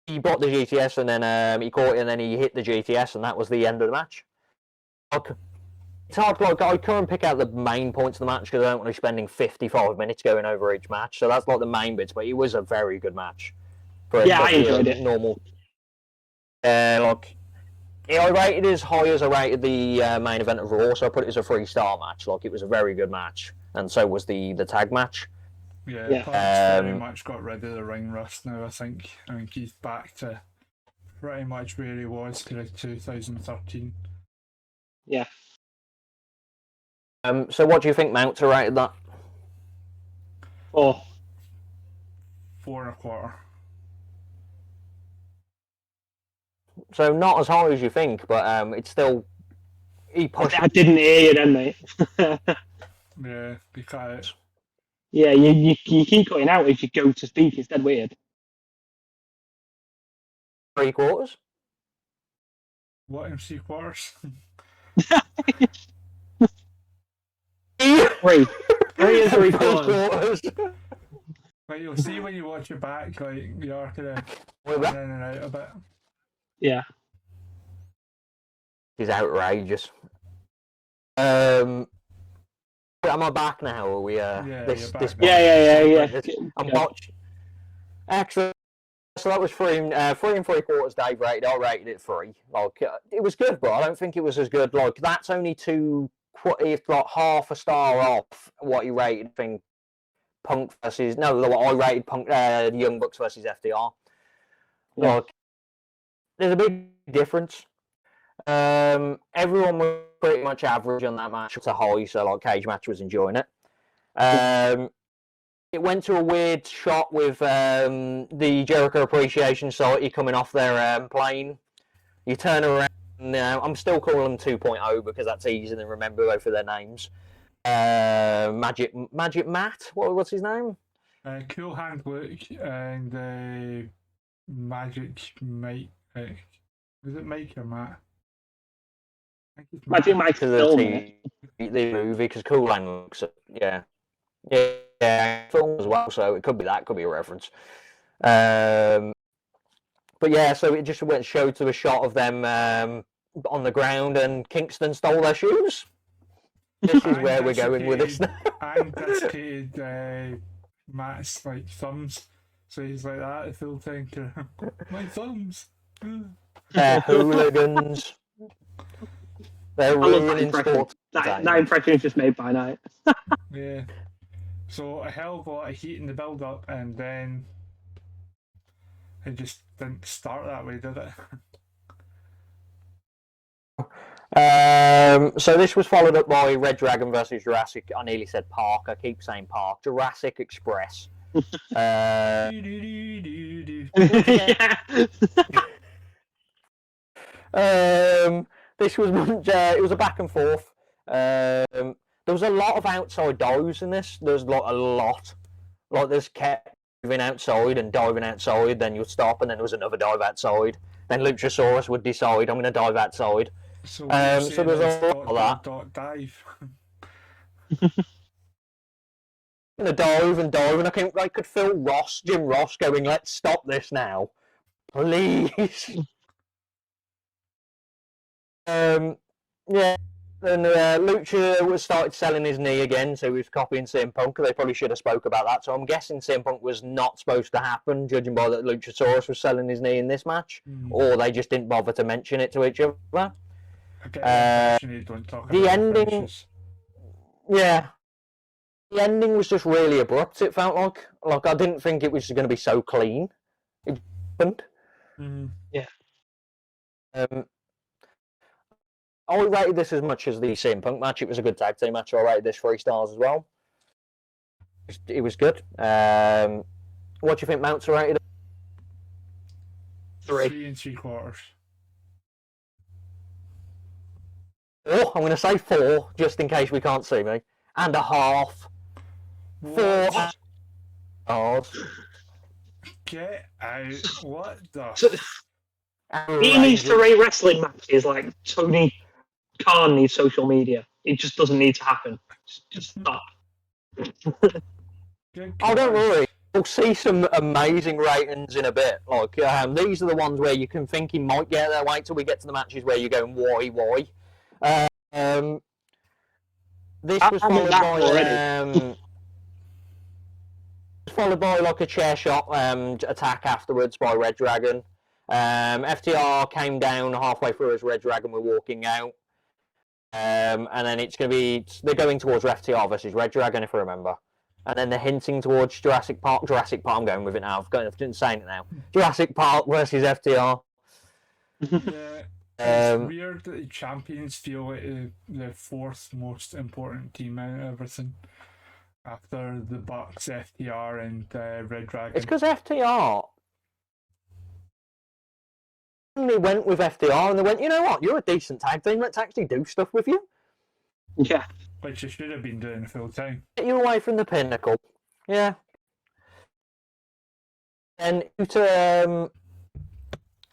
he brought the GTS, and then he caught it, and then he hit the GTS, and that was the end of the match. It's hard, like I couldn't pick out the main points of the match because I don't want to be spending 55 minutes going over each match. So that's like the main bits, but it was a very good match. I enjoyed it. Normal. I rated it as high as I rated the main event of Raw, so I put it as a 3-star match. Like it was a very good match, and so was the tag match. Yeah. Very much got rid of the ring rust now. I think he's back to pretty much where he was to 2013. Yeah. So what do you think Meltzer rated that? 4. 4.25. So not as high as you think, but it's still he pushed. I didn't hear you then, mate. Yeah, because yeah, you keep cutting out if you go to speak. It's dead weird. 3/4. What MC quarters? 3 and 3/4. Right, you'll see when you watch it back, like you are kind of in and out a bit. Yeah. He's outrageous. Am I back now? Are we? Yeah. I'm watching. Excellent. So that was 3 and 3/4. Dave rated. I rated it 3. Like it was good, but I don't think it was as good. Like that's only it's like half a star off what you rated. Thing Punk versus I rated Punk Young Bucks versus FDR. Like there's a big difference. Everyone was pretty much average on that match. It's a high, so like Cage Match was enjoying it. It went to a weird shot with the Jericho Appreciation Society coming off their plane. You turn around, No, I'm still calling them 2.0 because that's easier than remember both of their names. Magic Matt. What's his name? Cool Hand Luke and Magic Mike. Is it Mike or Matt? I think it's Magic Matt. Mike's To film it. the movie because Cool Hand looks. Yeah, film as well. So it could be that. Could be a reference. But yeah, so it just showed to a shot of them on the ground, and Kingston stole their shoes. This is where we're going with this now. And desiccated Matt's like thumbs, so he's like that the full time. My thumbs. They're hooligans. They're I love that ruining impression. sports. That impression is just made by night. Yeah. So a hell of a lot of heat in the build up, and then it just didn't start that way, did it? So this was followed up by Red Dragon versus Jurassic. I nearly said Park. I keep saying Park. Jurassic Express. Yeah. This was it was a back and forth. There was a lot of outside dives in this. There's like a lot. Like there's kept moving outside and diving outside. Then you'd stop, and then there was another dive outside. Then Luchasaurus would decide, I'm going to dive outside. So there's a lot of that. Dive. And dive, and I could feel Jim Ross going, let's stop this now. Please. Yeah. And Lucha started selling his knee again, so he was copying CM Punk. They probably should have spoke about that. So I'm guessing CM Punk was not supposed to happen, judging by that Luchasaurus was selling his knee in this match, or they just didn't bother to mention it to each other. The ending, yeah, the ending was just really abrupt. It felt like I didn't think it was going to be so clean. It happened. Yeah. I rated this as much as the CM Punk match. It was a good tag team match. I rated this 3 stars as well. It was good. What do you think Meltzer rated it? 3. 3 3/4. Oh, I'm going to say 4, just in case we can't see me. And a half. 4 stars. Get out. What the? He needs to rate wrestling matches like Tony Khan needs social media. It just doesn't need to happen. Just stop. Oh, don't worry. We'll see some amazing ratings in a bit. Like these are the ones where you can think he might get there. Wait till we get to the matches where you're going, why? This was followed by like a chair shot attack afterwards by Red Dragon. FTR came down halfway through as Red Dragon were walking out. And then it's going to be, they're going towards FTR versus Red Dragon, if I remember. And then they're hinting towards Jurassic Park, I'm going with it now, I've been saying it now. Jurassic Park versus FTR. Yeah, it's weird that the champions feel like the 4th most important team out of everything. After the Bucks, FTR and Red Dragon. It's because FTR they went with FTR and they went, you know what, you're a decent tag team, let's actually do stuff with you. Yeah. Which you should have been doing full time. Get you away from the Pinnacle. Yeah. And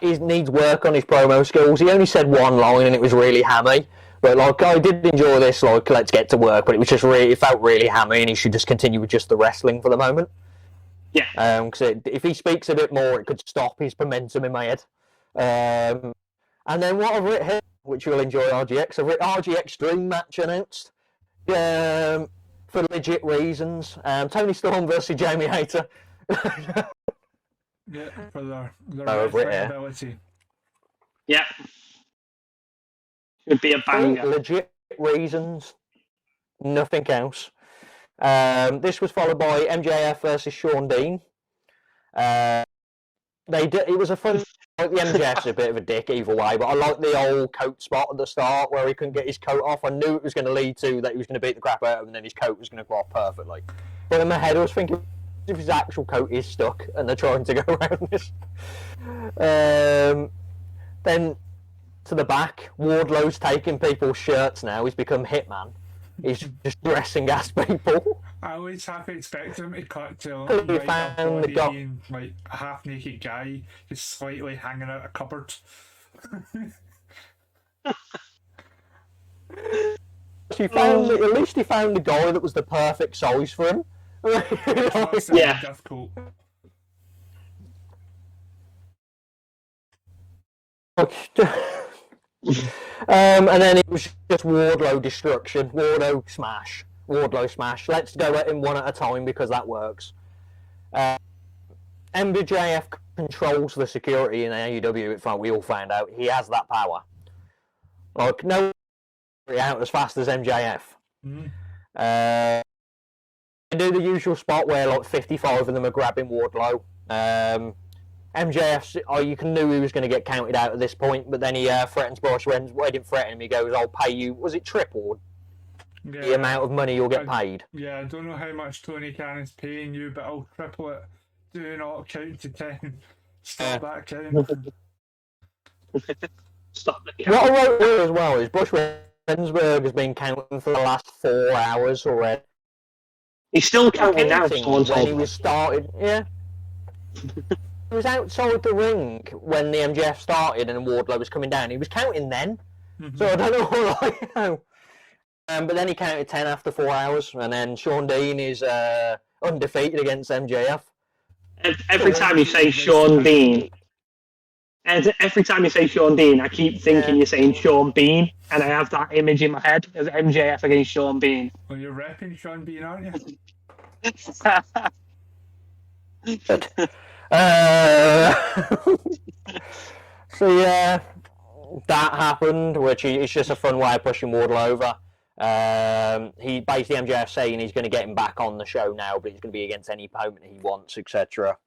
he needs work on his promo skills. He only said one line and it was really hammy. But like I did enjoy this, like let's get to work, but it was just really, it felt really hammy and he should just continue with just the wrestling for the moment. Yeah. Because if he speaks a bit more, it could stop his momentum in my head. And then what I've written here, which you'll enjoy, RGX. I've written RGX Dream match announced for legit reasons. Tony Storm versus Jamie Hayter. Yeah, for their I've written here. ability. Yeah. Should be a banger. Legit reasons, nothing else. This was followed by MJF versus Sean Dean. It was a fun. Like the MJF's a bit of a dick either way, but I like the old coat spot at the start where he couldn't get his coat off. I knew it was going to lead to that he was going to beat the crap out of him, and then his coat was going to go off perfectly. But in my head, I was thinking if his actual coat is stuck and they're trying to go around this. Then to the back. Wardlow's taking people's shirts now. He's become Hitman. He's just dressing as people. I always half expect him to cut to He like a found the body being like a half naked guy just slightly hanging out a cupboard. At least he found the guy that was the perfect size for him. Yeah. Difficult. And then it was just Wardlow destruction. Wardlow smash. Let's go at him one at a time because that works. MJF controls the security in AEW. In fact, we all found out he has that power. Like, no out as fast as MJF. They do the usual spot where like 55 of them are grabbing Wardlow. MJF, you knew he was going to get counted out at this point, but then he threatens Boris Renz. Well, he didn't threaten him. He goes, "I'll pay you." Was it triple the amount of money you'll get paid? Yeah, I don't know how much Tony Khan is paying you, but I'll triple it. Do not count to 10. Stop that count. Stop the count. What I wrote here as well is Bush Rensburg has been counting for the last 4 hours already. He's still counting now. When he was started, yeah. He was outside the ring when the MJF started and Wardlow was coming down. He was counting then, so I don't know what but then he counted 10 after 4 hours, and then Sean Dean is undefeated against MJF. Every time you say Sean Dean, I keep thinking you're saying Sean Bean, and I have that image in my head of MJF against Sean Bean. Well, you're repping Sean Bean, aren't you? So yeah, that happened, which is just a fun way of pushing Wardlow over. He basically MJF saying he's going to get him back on the show now, but he's going to be against any opponent he wants, etc.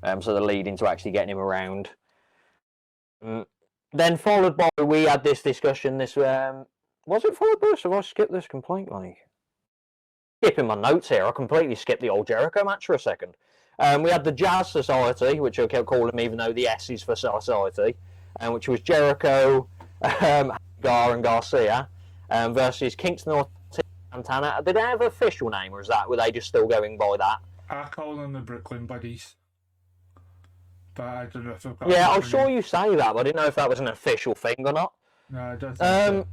So they're leading to actually getting him around. Then followed by, we had this discussion. Was it followed by? So I skipped this completely. Skipping my notes here, I completely skipped the old Jericho match for a second. We had the Jazz Society, which I kept calling them even though the S is for Society, which was Jericho, Gar and Garcia, versus Kingston Ortiz and Santana. Did they have an official name, or were they just still going by that? I call them the Brooklyn Buddies. But I don't know if they've got I saw you say that, but I didn't know if that was an official thing or not. No, it doesn't.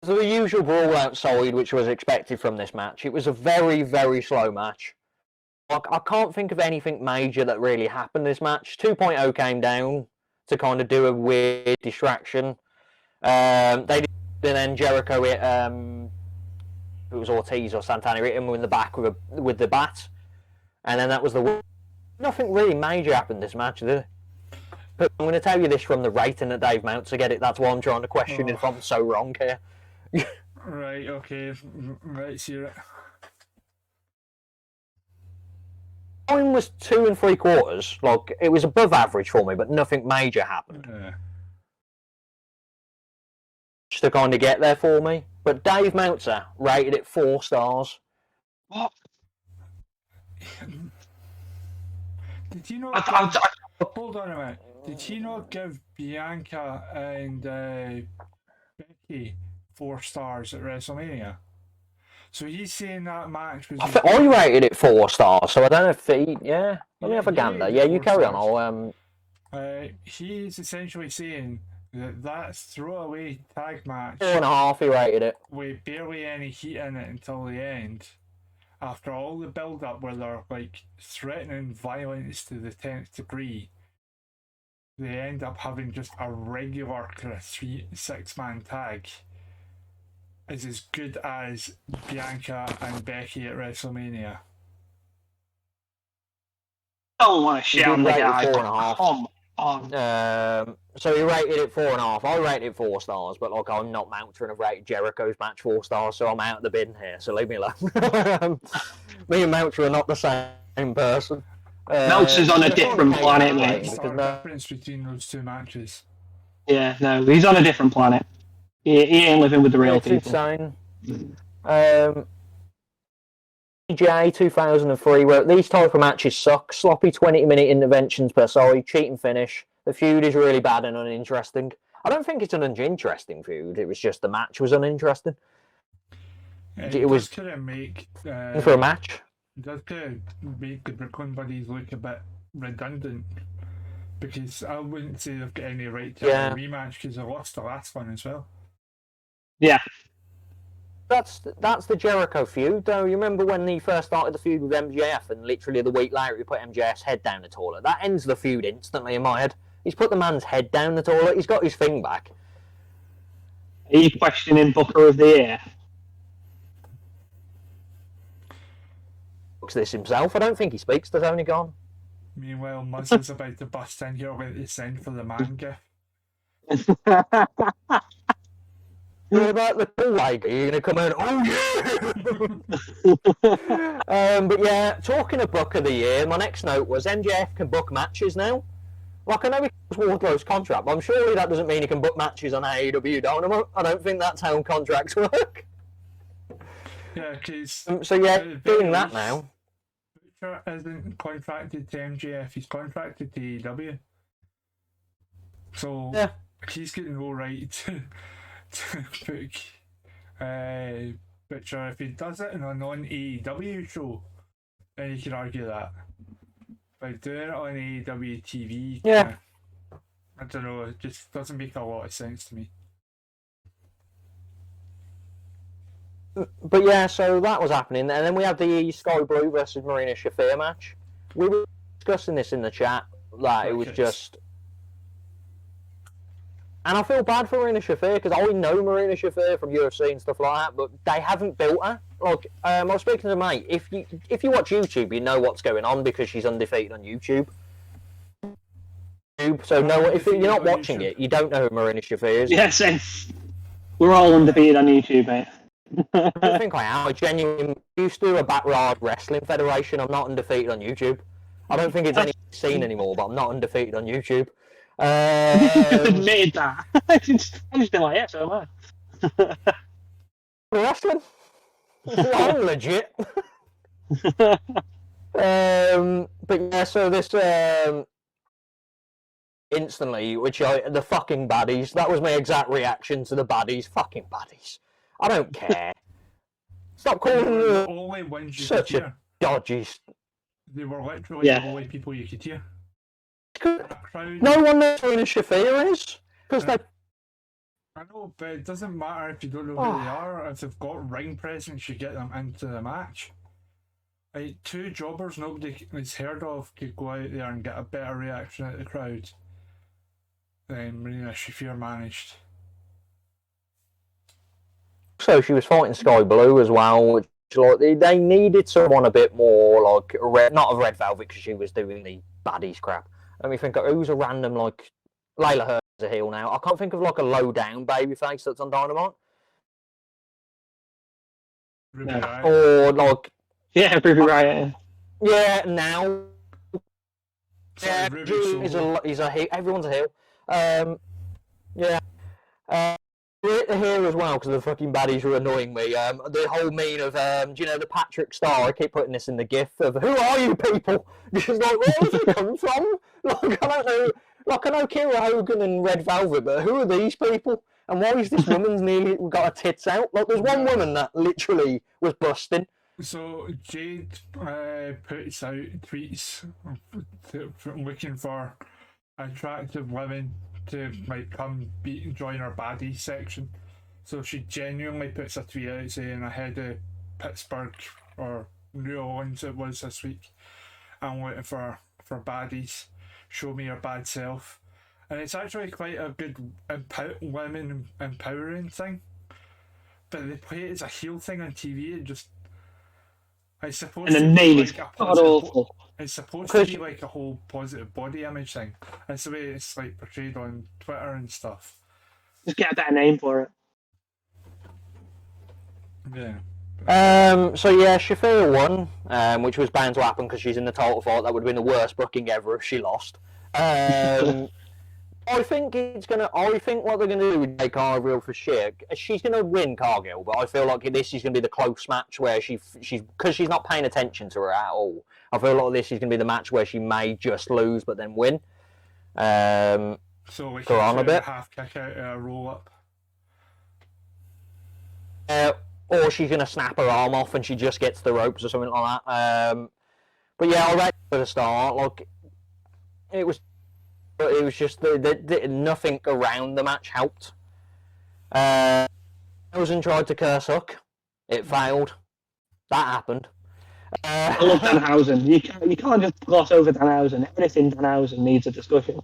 So the usual brawl outside, which was expected from this match. It was a very, very slow match. I can't think of anything major that really happened this match. 2.0 came down to kind of do a weird distraction. They did, and then Jericho hit, it was Ortiz or Santana, hit him in the back with the bat. And then that was nothing really major happened this match, did it? But I'm going to tell you this from the rating that Dave Meltzer get it. That's why I'm trying to question if I'm so wrong here. Right, okay. Let's hear it. Mine was 2 3/4. Like, it was above average for me, but nothing major happened. Just to kind of get there for me. But Dave Meltzer rated it 4 stars. What? Did he not hold on a minute. Did he not give Bianca and Becky 4 stars at WrestleMania? So he's saying that match was... I rated it 4 stars, so I don't know if he... Yeah, let me have a gander. Yeah, you carry on. He's essentially saying that throwaway tag match... 4.5 he rated it. With barely any heat in it until the end. After all the build-up where they're like threatening violence to the 10th degree, they end up having just a regular kind of 6-man tag. Is as good as Bianca and Becky at WrestleMania. I don't want to shit on the guy. 4.5. Come on. So he rated it 4.5. I rated it 4 stars, but like I'm not Meltzer and I've rated Jericho's match 4 stars, so I'm out of the bin here. So leave me alone. Me and Meltzer are not the same person. Meltzer's on a different planet, mate. What's the difference between those 2 matches? Yeah, no, he's on a different planet. He ain't living with the real people. Insane. EJ 2003, where these type of matches suck. Sloppy 20-minute interventions per side, cheating finish. The feud is really bad and uninteresting. I don't think it's an uninteresting feud. It was just the match was uninteresting. It was kind of make for a match. It does kind of make the Brooklyn Buddies look a bit redundant, because I wouldn't say they've got any right to have a rematch because they lost the last one as well. Yeah. That's the Jericho feud, though. You remember when he first started the feud with MJF, and literally the week later he put MJF's head down the toilet? That ends the feud instantly in my head. He's put the man's head down the toilet. He's got his thing back. Are you questioning Booker of the Year? Looks this himself. I don't think he speaks to Tony Khan. Meanwhile, Muzz is about to bust in here with the send for the man gift. What about the cool like? Are you going to come in? Oh, yeah! But yeah, talking of Book of the Year, my next note was MJF can book matches now. Like, I know he has Wardlow's contract, but I'm sure that doesn't mean he can book matches on AEW Dynamite. I don't think that's how contracts work. Yeah, because... so yeah, doing that now. Butcher isn't contracted to MJF, he's contracted to AEW. So, yeah. He's got no right to book Butcher. If he does it in a non-AEW show, then you can argue that. By doing it on AEW TV, yeah. I don't know, it just doesn't make a lot of sense to me. But yeah, so that was happening, and then we had the Sky Blue versus Marina Shafir match. We were discussing this in the chat, like it was just... And I feel bad for Marina Shafir, because I know Marina Shafir from UFC and stuff like that, but they haven't built her. Like, I was speaking to a mate, if you watch YouTube, you know what's going on, because she's undefeated on YouTube. So no, if you're not watching it, you don't know who Marina Shafir is. Yeah, same. We're all undefeated on YouTube, mate. I don't think I am. I genuinely used to do a Backyard Wrestling Federation. I'm not undefeated on YouTube. I don't think it's any scene anymore, but I'm not undefeated on YouTube. Admitted that. I just been like, yeah, so am I. Wrestling? I'm legit. But yeah, so this instantly, the fucking baddies. That was my exact reaction to the baddies. Fucking baddies. I don't care. Stop calling them only ones you such could a dodgy. They were literally the only people you could hear. No one knows who Shafir is, because they. I know, but it doesn't matter if you don't know who they are. If they've got ring presence, you get them into the match. Like, two jobbers nobody has heard of could go out there and get a better reaction at the crowd than Marina Shafir managed. So she was fighting Sky Blue as well, which like they needed someone a bit more like not a Red Velvet, because she was doing the baddies crap. Let me think of who's a random, like Layla Hurt's a heel now. I can't think of like a low down babyface that's on Dynamite. Ruby Riott. Or like Ruby Riott. Yeah, now. Sorry, he's a heel. Everyone's a heel. Here as well, because the fucking baddies were annoying me. The whole meme of, do you know the Patrick Star? I keep putting this in the GIF of, who are you people? Just like, where does it come from? Like, I don't know. Like, I know Kira Hogan and Red Velvet, but who are these people? And why is this woman's nearly got her tits out? Like, there's one woman that literally was busting. So Jade puts out tweets looking for attractive women to like come join her baddies section. So she genuinely puts a tweet out saying, ahead of Pittsburgh or New Orleans it was this week, I'm looking for baddies, show me your bad self. And it's actually quite a good women empowering thing, but they play it as a heel thing on TV. It just, it's supposed to be like a positive, it's supposed to be like a whole positive body image thing. That's the way it's like portrayed on Twitter and stuff. Just get a better name for it. Yeah. So yeah, Shafir won, which was bound to happen because she's in the title fight. That would have been the worst booking ever if she lost. I think what they're going to do with Jade Cargill for shit. She's going to win Cargill, but I feel like this is going to be the close match where she's because she's not paying attention to her at all. I feel like this is going to be the match where she may just lose but then win. So like Go on a bit. half kick out a roll up. Or she's going to snap her arm off and she just gets the ropes or something like that. But yeah, I reckon for the start, like, it was just nothing around the match helped. Rosen tried to curse Hook. It failed. That happened. I love Danhausen. You can't just gloss over Danhausen. Everything Danhausen needs a discussion.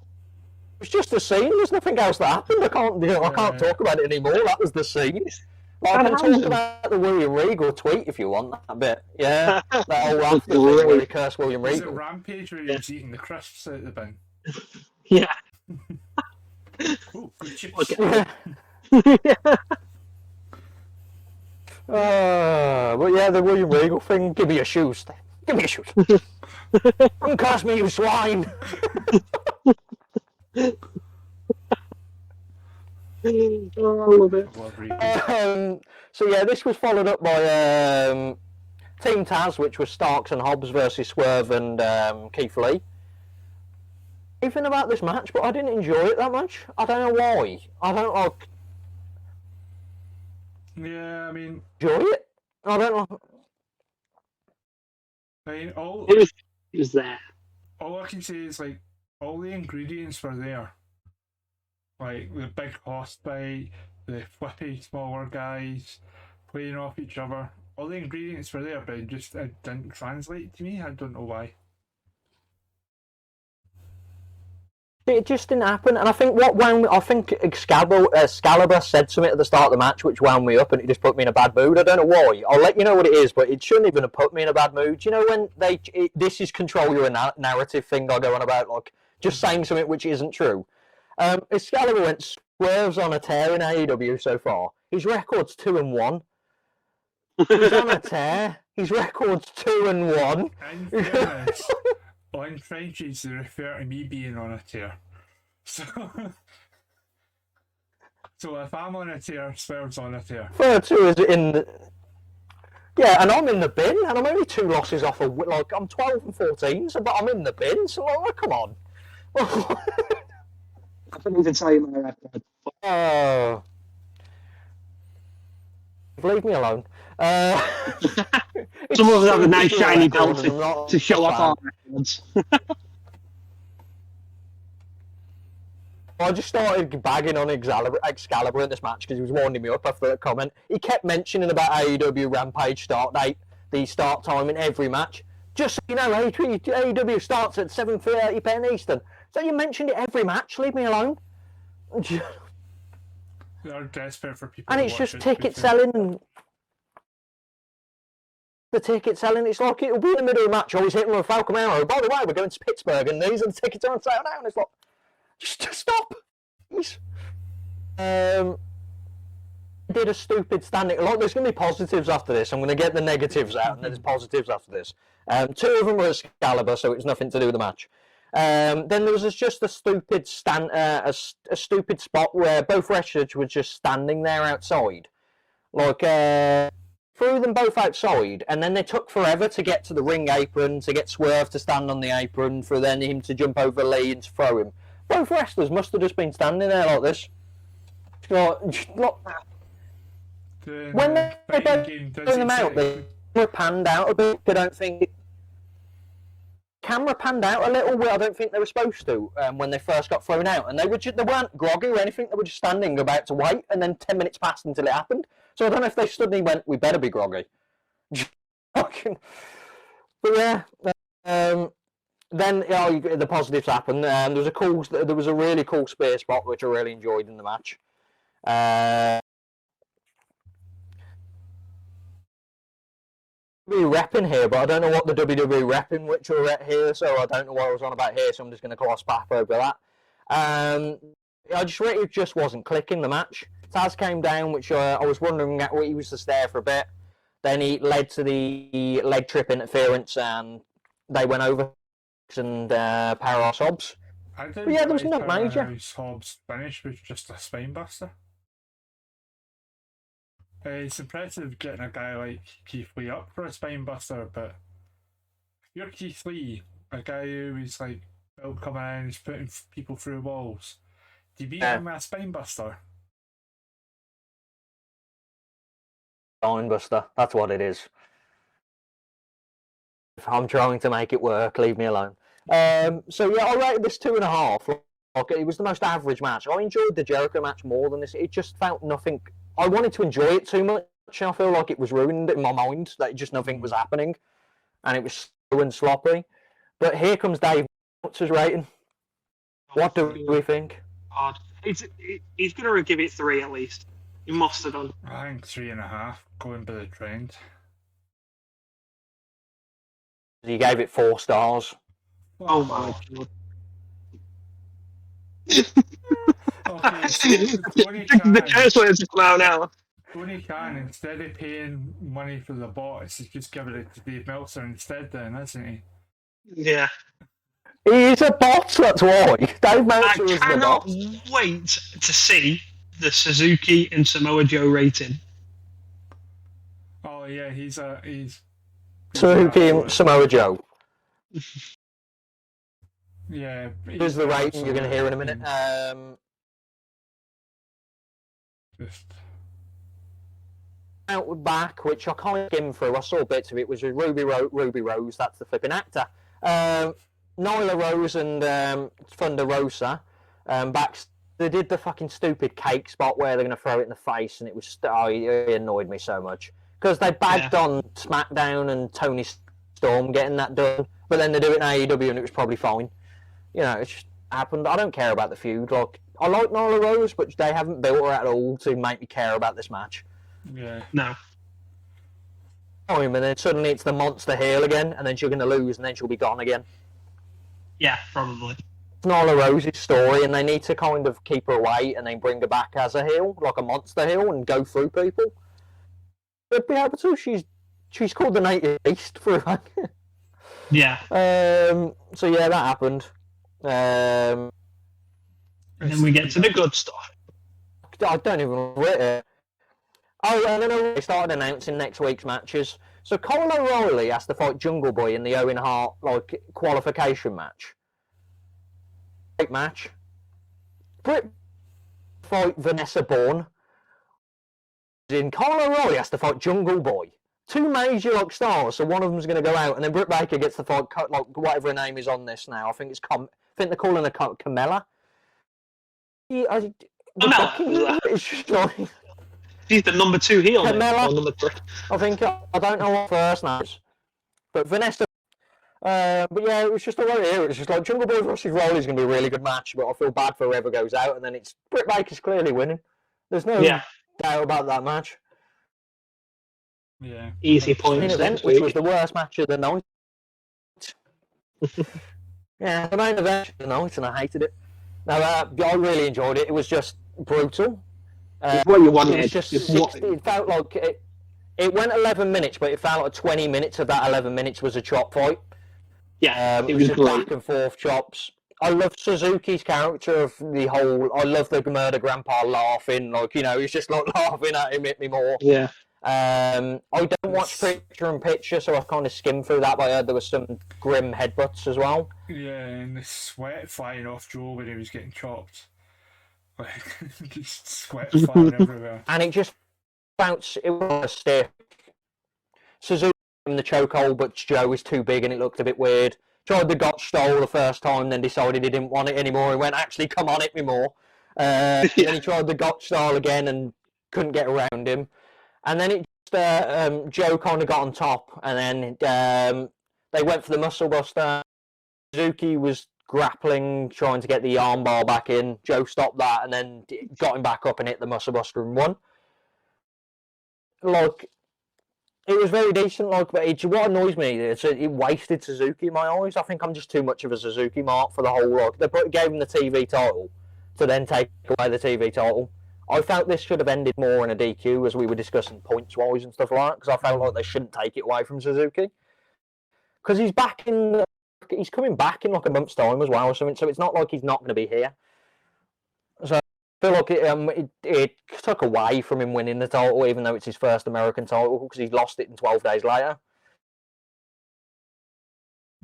It's just a scene. There's nothing else that happened. I can't talk about it anymore. That was the scene. Well, I can talk about the William Regal tweet if you want that bit. Yeah, that whole after thing where he cursed William Was Regal. it Rampage where he was eating the crisps out the bin? Yeah. Oh, good chips. Okay. But yeah, the William Regal thing. Give me your shoes. Give me your shoes. Don't curse me, you swine. Oh, I love it. So yeah, this was followed up by Team Taz, which was Starks and Hobbs versus Swerve and Keith Lee. Anything about this match, but I didn't enjoy it that much. I don't know why. I don't like. Yeah, I mean, enjoy it. I don't know. I mean, It was there. all I can say is like all the ingredients were there. Like the big host bite, the flippy smaller guys playing off each other. All the ingredients were there, but it didn't translate to me. I don't know why. It just didn't happen, and I think Excalibur said something at the start of the match which wound me up, and it just put me in a bad mood. I don't know why. I'll let you know what it is, but it shouldn't even have put me in a bad mood. You know when this is control your narrative thing I go on about, like just saying something which isn't true. Excalibur went Swerve's on a tear in AEW so far. His record's 2-1. He's on a tear. His record's 2-1. In fairness, on trenches they refer to me being on a tear. So if I'm on a tear, Swerve's on a tear. Third two is in the... Yeah, and I'm in the bin, and I'm only 2 losses off of, like, I'm 12 and 14, so, but I'm in the bin, so, like, come on. I couldn't even tell you my record. Leave me alone. Some of us have a nice shiny belt to show off our records. I just started bagging on Excalibur in this match because he was winding me up after that comment. He kept mentioning about AEW Rampage start date, the start time in every match. Just so you know, AEW starts at 7:30 PM Eastern. So you mentioned it every match. Leave me alone. They're desperate for people. And it's just ticket selling. The ticket selling, it's like it'll be in the middle of the match. Always hitting with a Falcon Arrow. By the way, we're going to Pittsburgh, and these are the tickets are on sale now. And it's like, just stop. Please. Did a stupid standing. Like, there's going to be positives after this. I'm going to get the negatives out, and then there's positives after this. 2 of them were Excalibur, so it's nothing to do with the match. Then there was just a stupid a stupid spot where both wrestlers were just standing there outside, like threw them both outside, and then they took forever to get to the ring apron to get Swerve to stand on the apron for then him to jump over Lee and to throw him. Both wrestlers must have just been standing there like this. When they both threw them out, they were panned out a bit. I don't think. Camera panned out a little where I don't think they were supposed to when they first got thrown out, and they weren't groggy or anything. They were just standing about to wait, and then 10 minutes passed until it happened. So I don't know if they suddenly went, "We better be groggy." But yeah, then the positives happened. There was a really cool spear spot which I really enjoyed in the match. WWE repping here, but I don't know what the WWE repping which we're at here, so I don't know what I was on about here, so I'm just going to gloss back over that. It just wasn't clicking the match. Taz came down, which I was wondering what he was just there for a bit. Then he led to the leg trip interference, and they went over and Powerhouse Hobbs. But yeah, there was nothing major. Hobbs' finish was just a spine buster. It's impressive getting a guy like Keith Lee up for a spine buster, but if you're Keith Lee, a guy who is like Belt coming in, he's putting people through walls. Do you beat Yeah. him with a spine buster? Spinebuster. That's what it is. If I'm trying to make it work, leave me alone. So yeah, I rated this 2.5. Like, it was the most average match. I enjoyed the Jericho match more than this. It just felt nothing. I wanted to enjoy it too much. I feel like it was ruined in my mind. That just nothing was happening, and it was slow and sloppy. But here comes Dave. What's his rating? What do we think? God. He's going to give it 3 at least. He must have done. I think 3.5, going by the trend. He gave it 4 stars. Oh my God. Okay, Tony The Khan, curse words come out now. Tony Khan, instead of paying money for the bots, he's just giving it to Dave Meltzer instead then, isn't he? Yeah. He's a bot, that's why. Dave Meltzer is the cannot bot. wait to see the Suzuki and Samoa Joe rating. Oh yeah, he's Suzuki and Samoa Joe. Yeah. Here's the rating you're going to hear in a minute. Just Outward Back, which I kind of skimmed through. I saw bits of it. Was Ruby Rose, that's the flipping actor. Nyla Rose and Thunder Rosa. They did the fucking stupid cake spot where they're going to throw it in the face, and it was it annoyed me so much because they bagged on SmackDown and Tony Storm getting that done, but then they do it in AEW and it was probably fine. You know, it just happened. I don't care about the feud. Like, I like Nyla Rose, but they haven't built her at all to make me care about this match. yeah. No. And then suddenly it's the monster heel again, and then she's going to lose, and then she'll be gone again. Yeah, probably. It's Nyla Rose's story, and they need to kind of keep her away and then bring her back as a heel, like a monster heel, and go through people. But be able to. She's called the Native Beast for a Yeah. So yeah, that happened. And then we get to the good stuff. I don't even rate it. Oh, and then they started announcing next week's matches. So Kyle O'Reilly has to fight Jungle Boy in the Owen Hart qualification match. Great match. Britt fight Vanessa Bourne. In Kyle O'Reilly has to fight Jungle Boy. 2 major stars, so one of them's going to go out, and then Britt Baker gets to fight whatever her name is on this now. I think they're calling her Camilla. Camilla. It's just like, She's the number 2 heel. Camilla. Number 3. I think I don't know what first name is, but Vanessa. But yeah, it was just a lot here. It was just like Jungle Boy versus Rolly is going to be a really good match, but I feel bad for whoever goes out, and then it's Britt Baker's clearly winning. There's no doubt about that match. Yeah. Easy points. Main event, which was the worst match of the night. Yeah, the main event of the night, and I hated it. Now, I really enjoyed it. It was just brutal. It's what you wanted. It was just it felt like it went 11 minutes, but it felt like 20 minutes of that 11 minutes was a chop fight. Yeah, it was just back and forth chops. I love Suzuki's character of the whole. I love the murder grandpa laughing, he's just laughing at him, hit me more. Yeah. I don't watch picture in picture, so I kind of skimmed through that, but I heard there was some grim headbutts as well. Yeah, and the sweat flying off Joe when he was getting chopped. Just sweat flying everywhere. And it just bounced. It was stiff. Suzuki in the chokehold, but Joe was too big and it looked a bit weird. Tried the Gotch stole the first time, then decided he didn't want it anymore. He went, actually, come on, hit me more. Then he tried the Gotch style again and couldn't get around him. And then it just, Joe kind of got on top, and then they went for the muscle buster. Suzuki was grappling, trying to get the armbar back in. Joe stopped that, and then got him back up and hit the muscle buster and won. It was very decent, but what annoys me is it wasted Suzuki in my eyes. I think I'm just too much of a Suzuki mark for the whole. They gave him the TV title to then take away the TV title. I felt this should have ended more in a DQ, as we were discussing points-wise and stuff like that, because I felt like they shouldn't take it away from Suzuki. Because he's coming back in like a month's time as well, or something, so it's not like he's not going to be here. So I feel like it took away from him winning the title, even though it's his first American title, because he lost it in 12 days later.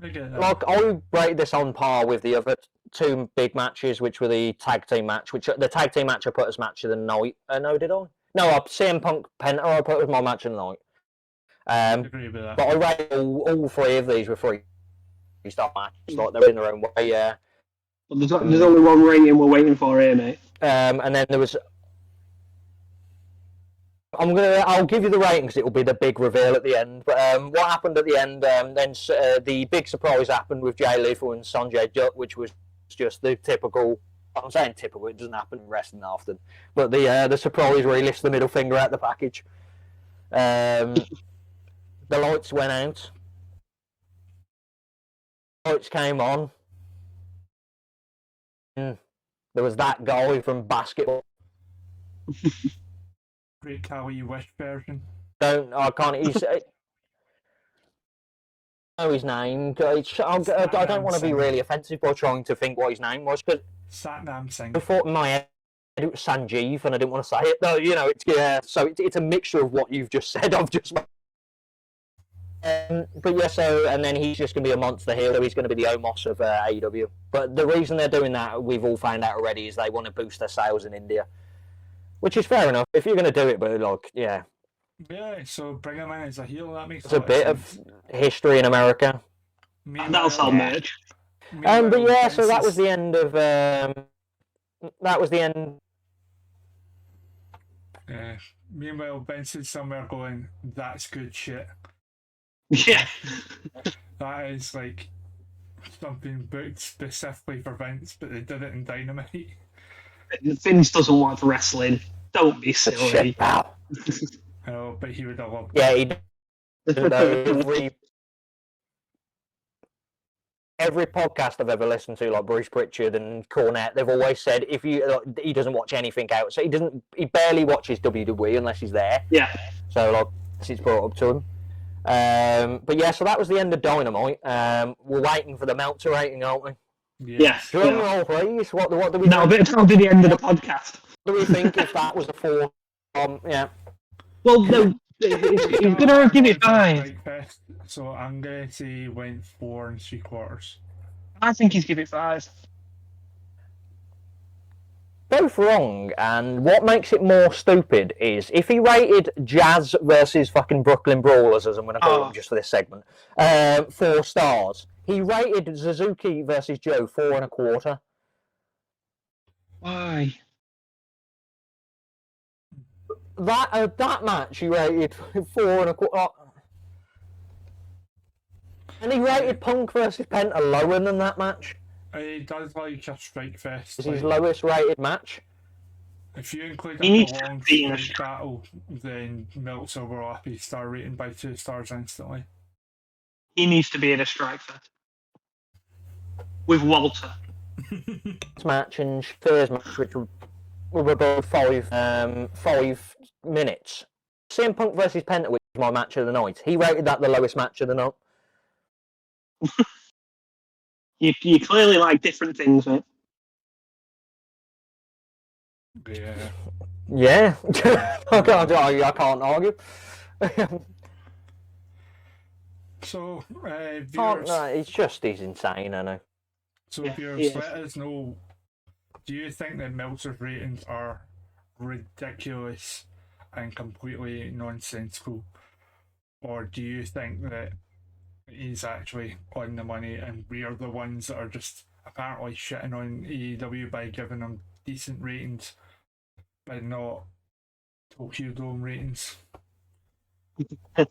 I get that. Like, I rated this on par with the other two big matches, which were the tag team match, which the tag team match I put as match of the night. No, did I? No, CM Punk Penta I put as my match of the night. I agree with that. But I rated all three of these were 3-star matches. Like, they're in their own way, yeah. But there's only one rating we're waiting for here, mate. And then there was. I'll give you the rating because it will be the big reveal at the end. But what happened at the end? Then the big surprise happened with Jay Lethal and Sanjay Dutt, which was just the typical. I'm saying typical. It doesn't happen in wrestling often. But the surprise where he lifts the middle finger out the package. The lights went out. Lights came on. There was that guy from basketball. Great Khali Wish version. I can't. He's, know his name. I don't want to be really offensive by trying to think what his name was, because Satnam Singh. I thought in my head it was Sanjeev, and I didn't want to say it. No, you know, it's a mixture of what you've just said. But yeah, and then he's just going to be a monster heel. He's going to be the Omos of AEW. But the reason they're doing that, we've all found out already, is they want to boost their sales in India, which is fair enough if you're going to do it. But like, yeah, so bring him in as a heel. That makes it's a bit of history in America. That'll sell merch. But yeah, so that was the end of. That was the end. Meanwhile, Benson's somewhere going, "That's good shit." Yeah. That is like something booked specifically for Vince, but they did it in Dynamite. Vince doesn't watch wrestling. Don't be silly. Shit, pal. Oh, but he would have loved Yeah, it. every podcast I've ever listened to, like Bruce Pritchard and Cornette, they've always said he doesn't watch anything out, so he barely watches WWE unless he's there. Yeah. So like it's brought up to him. But yeah, so that was the end of Dynamite. We're waiting for the Meltzer rating, aren't we? Yes. Drum roll, please. What do we? No, but that'll be the end of the podcast. What do we think if that was a 4? Yeah. Well, no, he's going to give it 5. So I'm going to say went 4 3/4. I think he's give it 5. Both wrong, and what makes it more stupid is if he rated Jazz versus fucking Brooklyn Brawlers, as I'm going to call them just for this segment, 4 stars. He rated Suzuki versus Joe 4 1/4. Why? That match he rated 4 1/4. And he rated Punk versus Penta lower than that match. He does like a strike fest. This is his lowest rated match. If you include He a needs to prolonged be in a strike battle, then Meltzer will up his star rating by 2 stars instantly. He needs to be in a strike fest. With Walter. This match and Thursday match, which were both 5 minutes. CM Punk versus Penta, which was my match of the night. He rated that the lowest match of the night. You clearly like different things, mate. Yeah. Yeah. I can't argue. So, viewers, he's insane, I know. So, Yeah, viewers, let us know, do you think that Meltzer's ratings are ridiculous and completely nonsensical? Or do you think that he's actually on the money and we are the ones that are just apparently shitting on AEW by giving them decent ratings but not Tokyo Dome ratings? I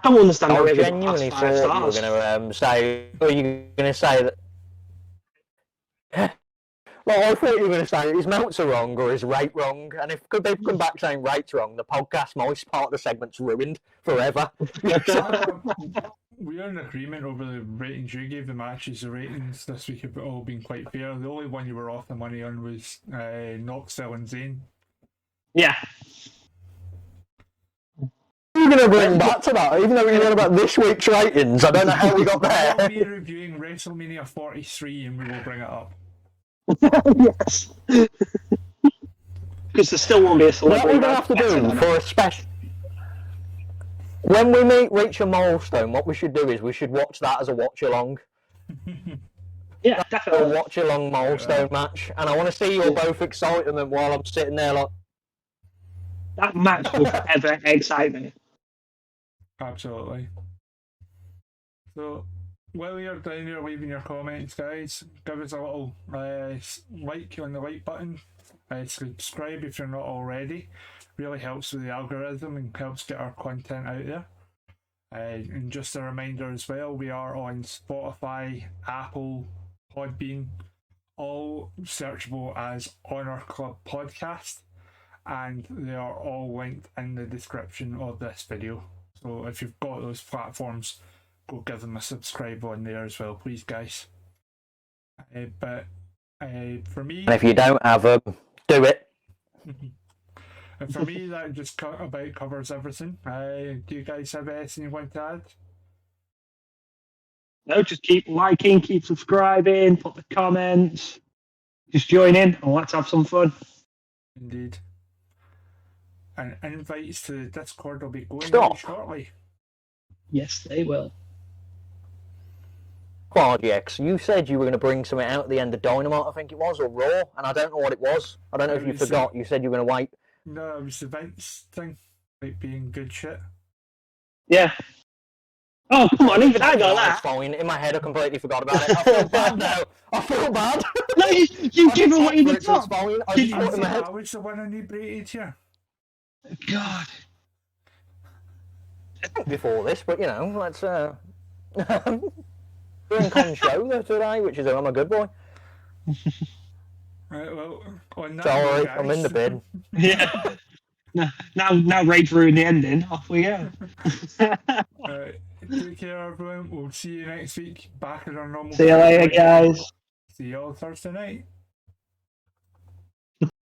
don't understand how I it genuinely thought you were going to say. Were you going to say that? Well, I thought you were going to say, is Meltzer wrong or is rate wrong? And if they come back saying rate's wrong, the podcast, my part of the segment's ruined forever. We are in agreement over the ratings you gave the matches. The ratings this week have all been quite fair. The only one you were off the money on was Knoxville and Zane. Yeah. You're going to bring back to that, even though we're on about this week's ratings. I don't know how we got there. We'll be reviewing WrestleMania 43 and we will bring it up. Yes. Because there still won't be a celebrity. What we're going to have to do for a special... When we reach a milestone, what we should do is we should watch that as a watch along. Yeah, A definitely. watch along milestone match, and I want to see your both excitement while I'm sitting there like. That match will forever excite me. Absolutely. So, while you're down there leaving your comments, guys, give us a little like on the like button. Subscribe if you're not already. Really helps with the algorithm and helps get our content out there. And just a reminder as well, we are on Spotify, Apple, Podbean, all searchable as Honor Club Podcast, and they are all linked in the description of this video. So if you've got those platforms, go give them a subscribe on there as well, please, guys. But for me, And if you don't have them, do it. and for me, that just about covers everything. Do you guys have anything you want to add? No, just keep liking, keep subscribing, put the comments. Just join in and let's have some fun. Indeed. And invites to the Discord will be going Stop. out shortly. Yes, they will. RGX, you said you were going to bring something out at the end of Dynamite, I think it was, or Raw, and I don't know what it was. I don't know if you forgot. You said you were going to wait. No, it was the Vince thing, like being good shit. Yeah. Oh, come on, even I got It's that. fine. In my head, I completely forgot about it. I feel bad now. I feel bad. No, you give away the It's top. fine. I just thought in my head. I was the one inebriated here. God. Before this, but you know, let's doing con show today, which is I'm a good boy. Right, well, on that Sorry, guys, I'm in the bin. Yeah. Now Raid ruined the ending. Off we go. Take care, everyone. We'll see you next week. Back at our normal. See you later, guys. See you all Thursday night.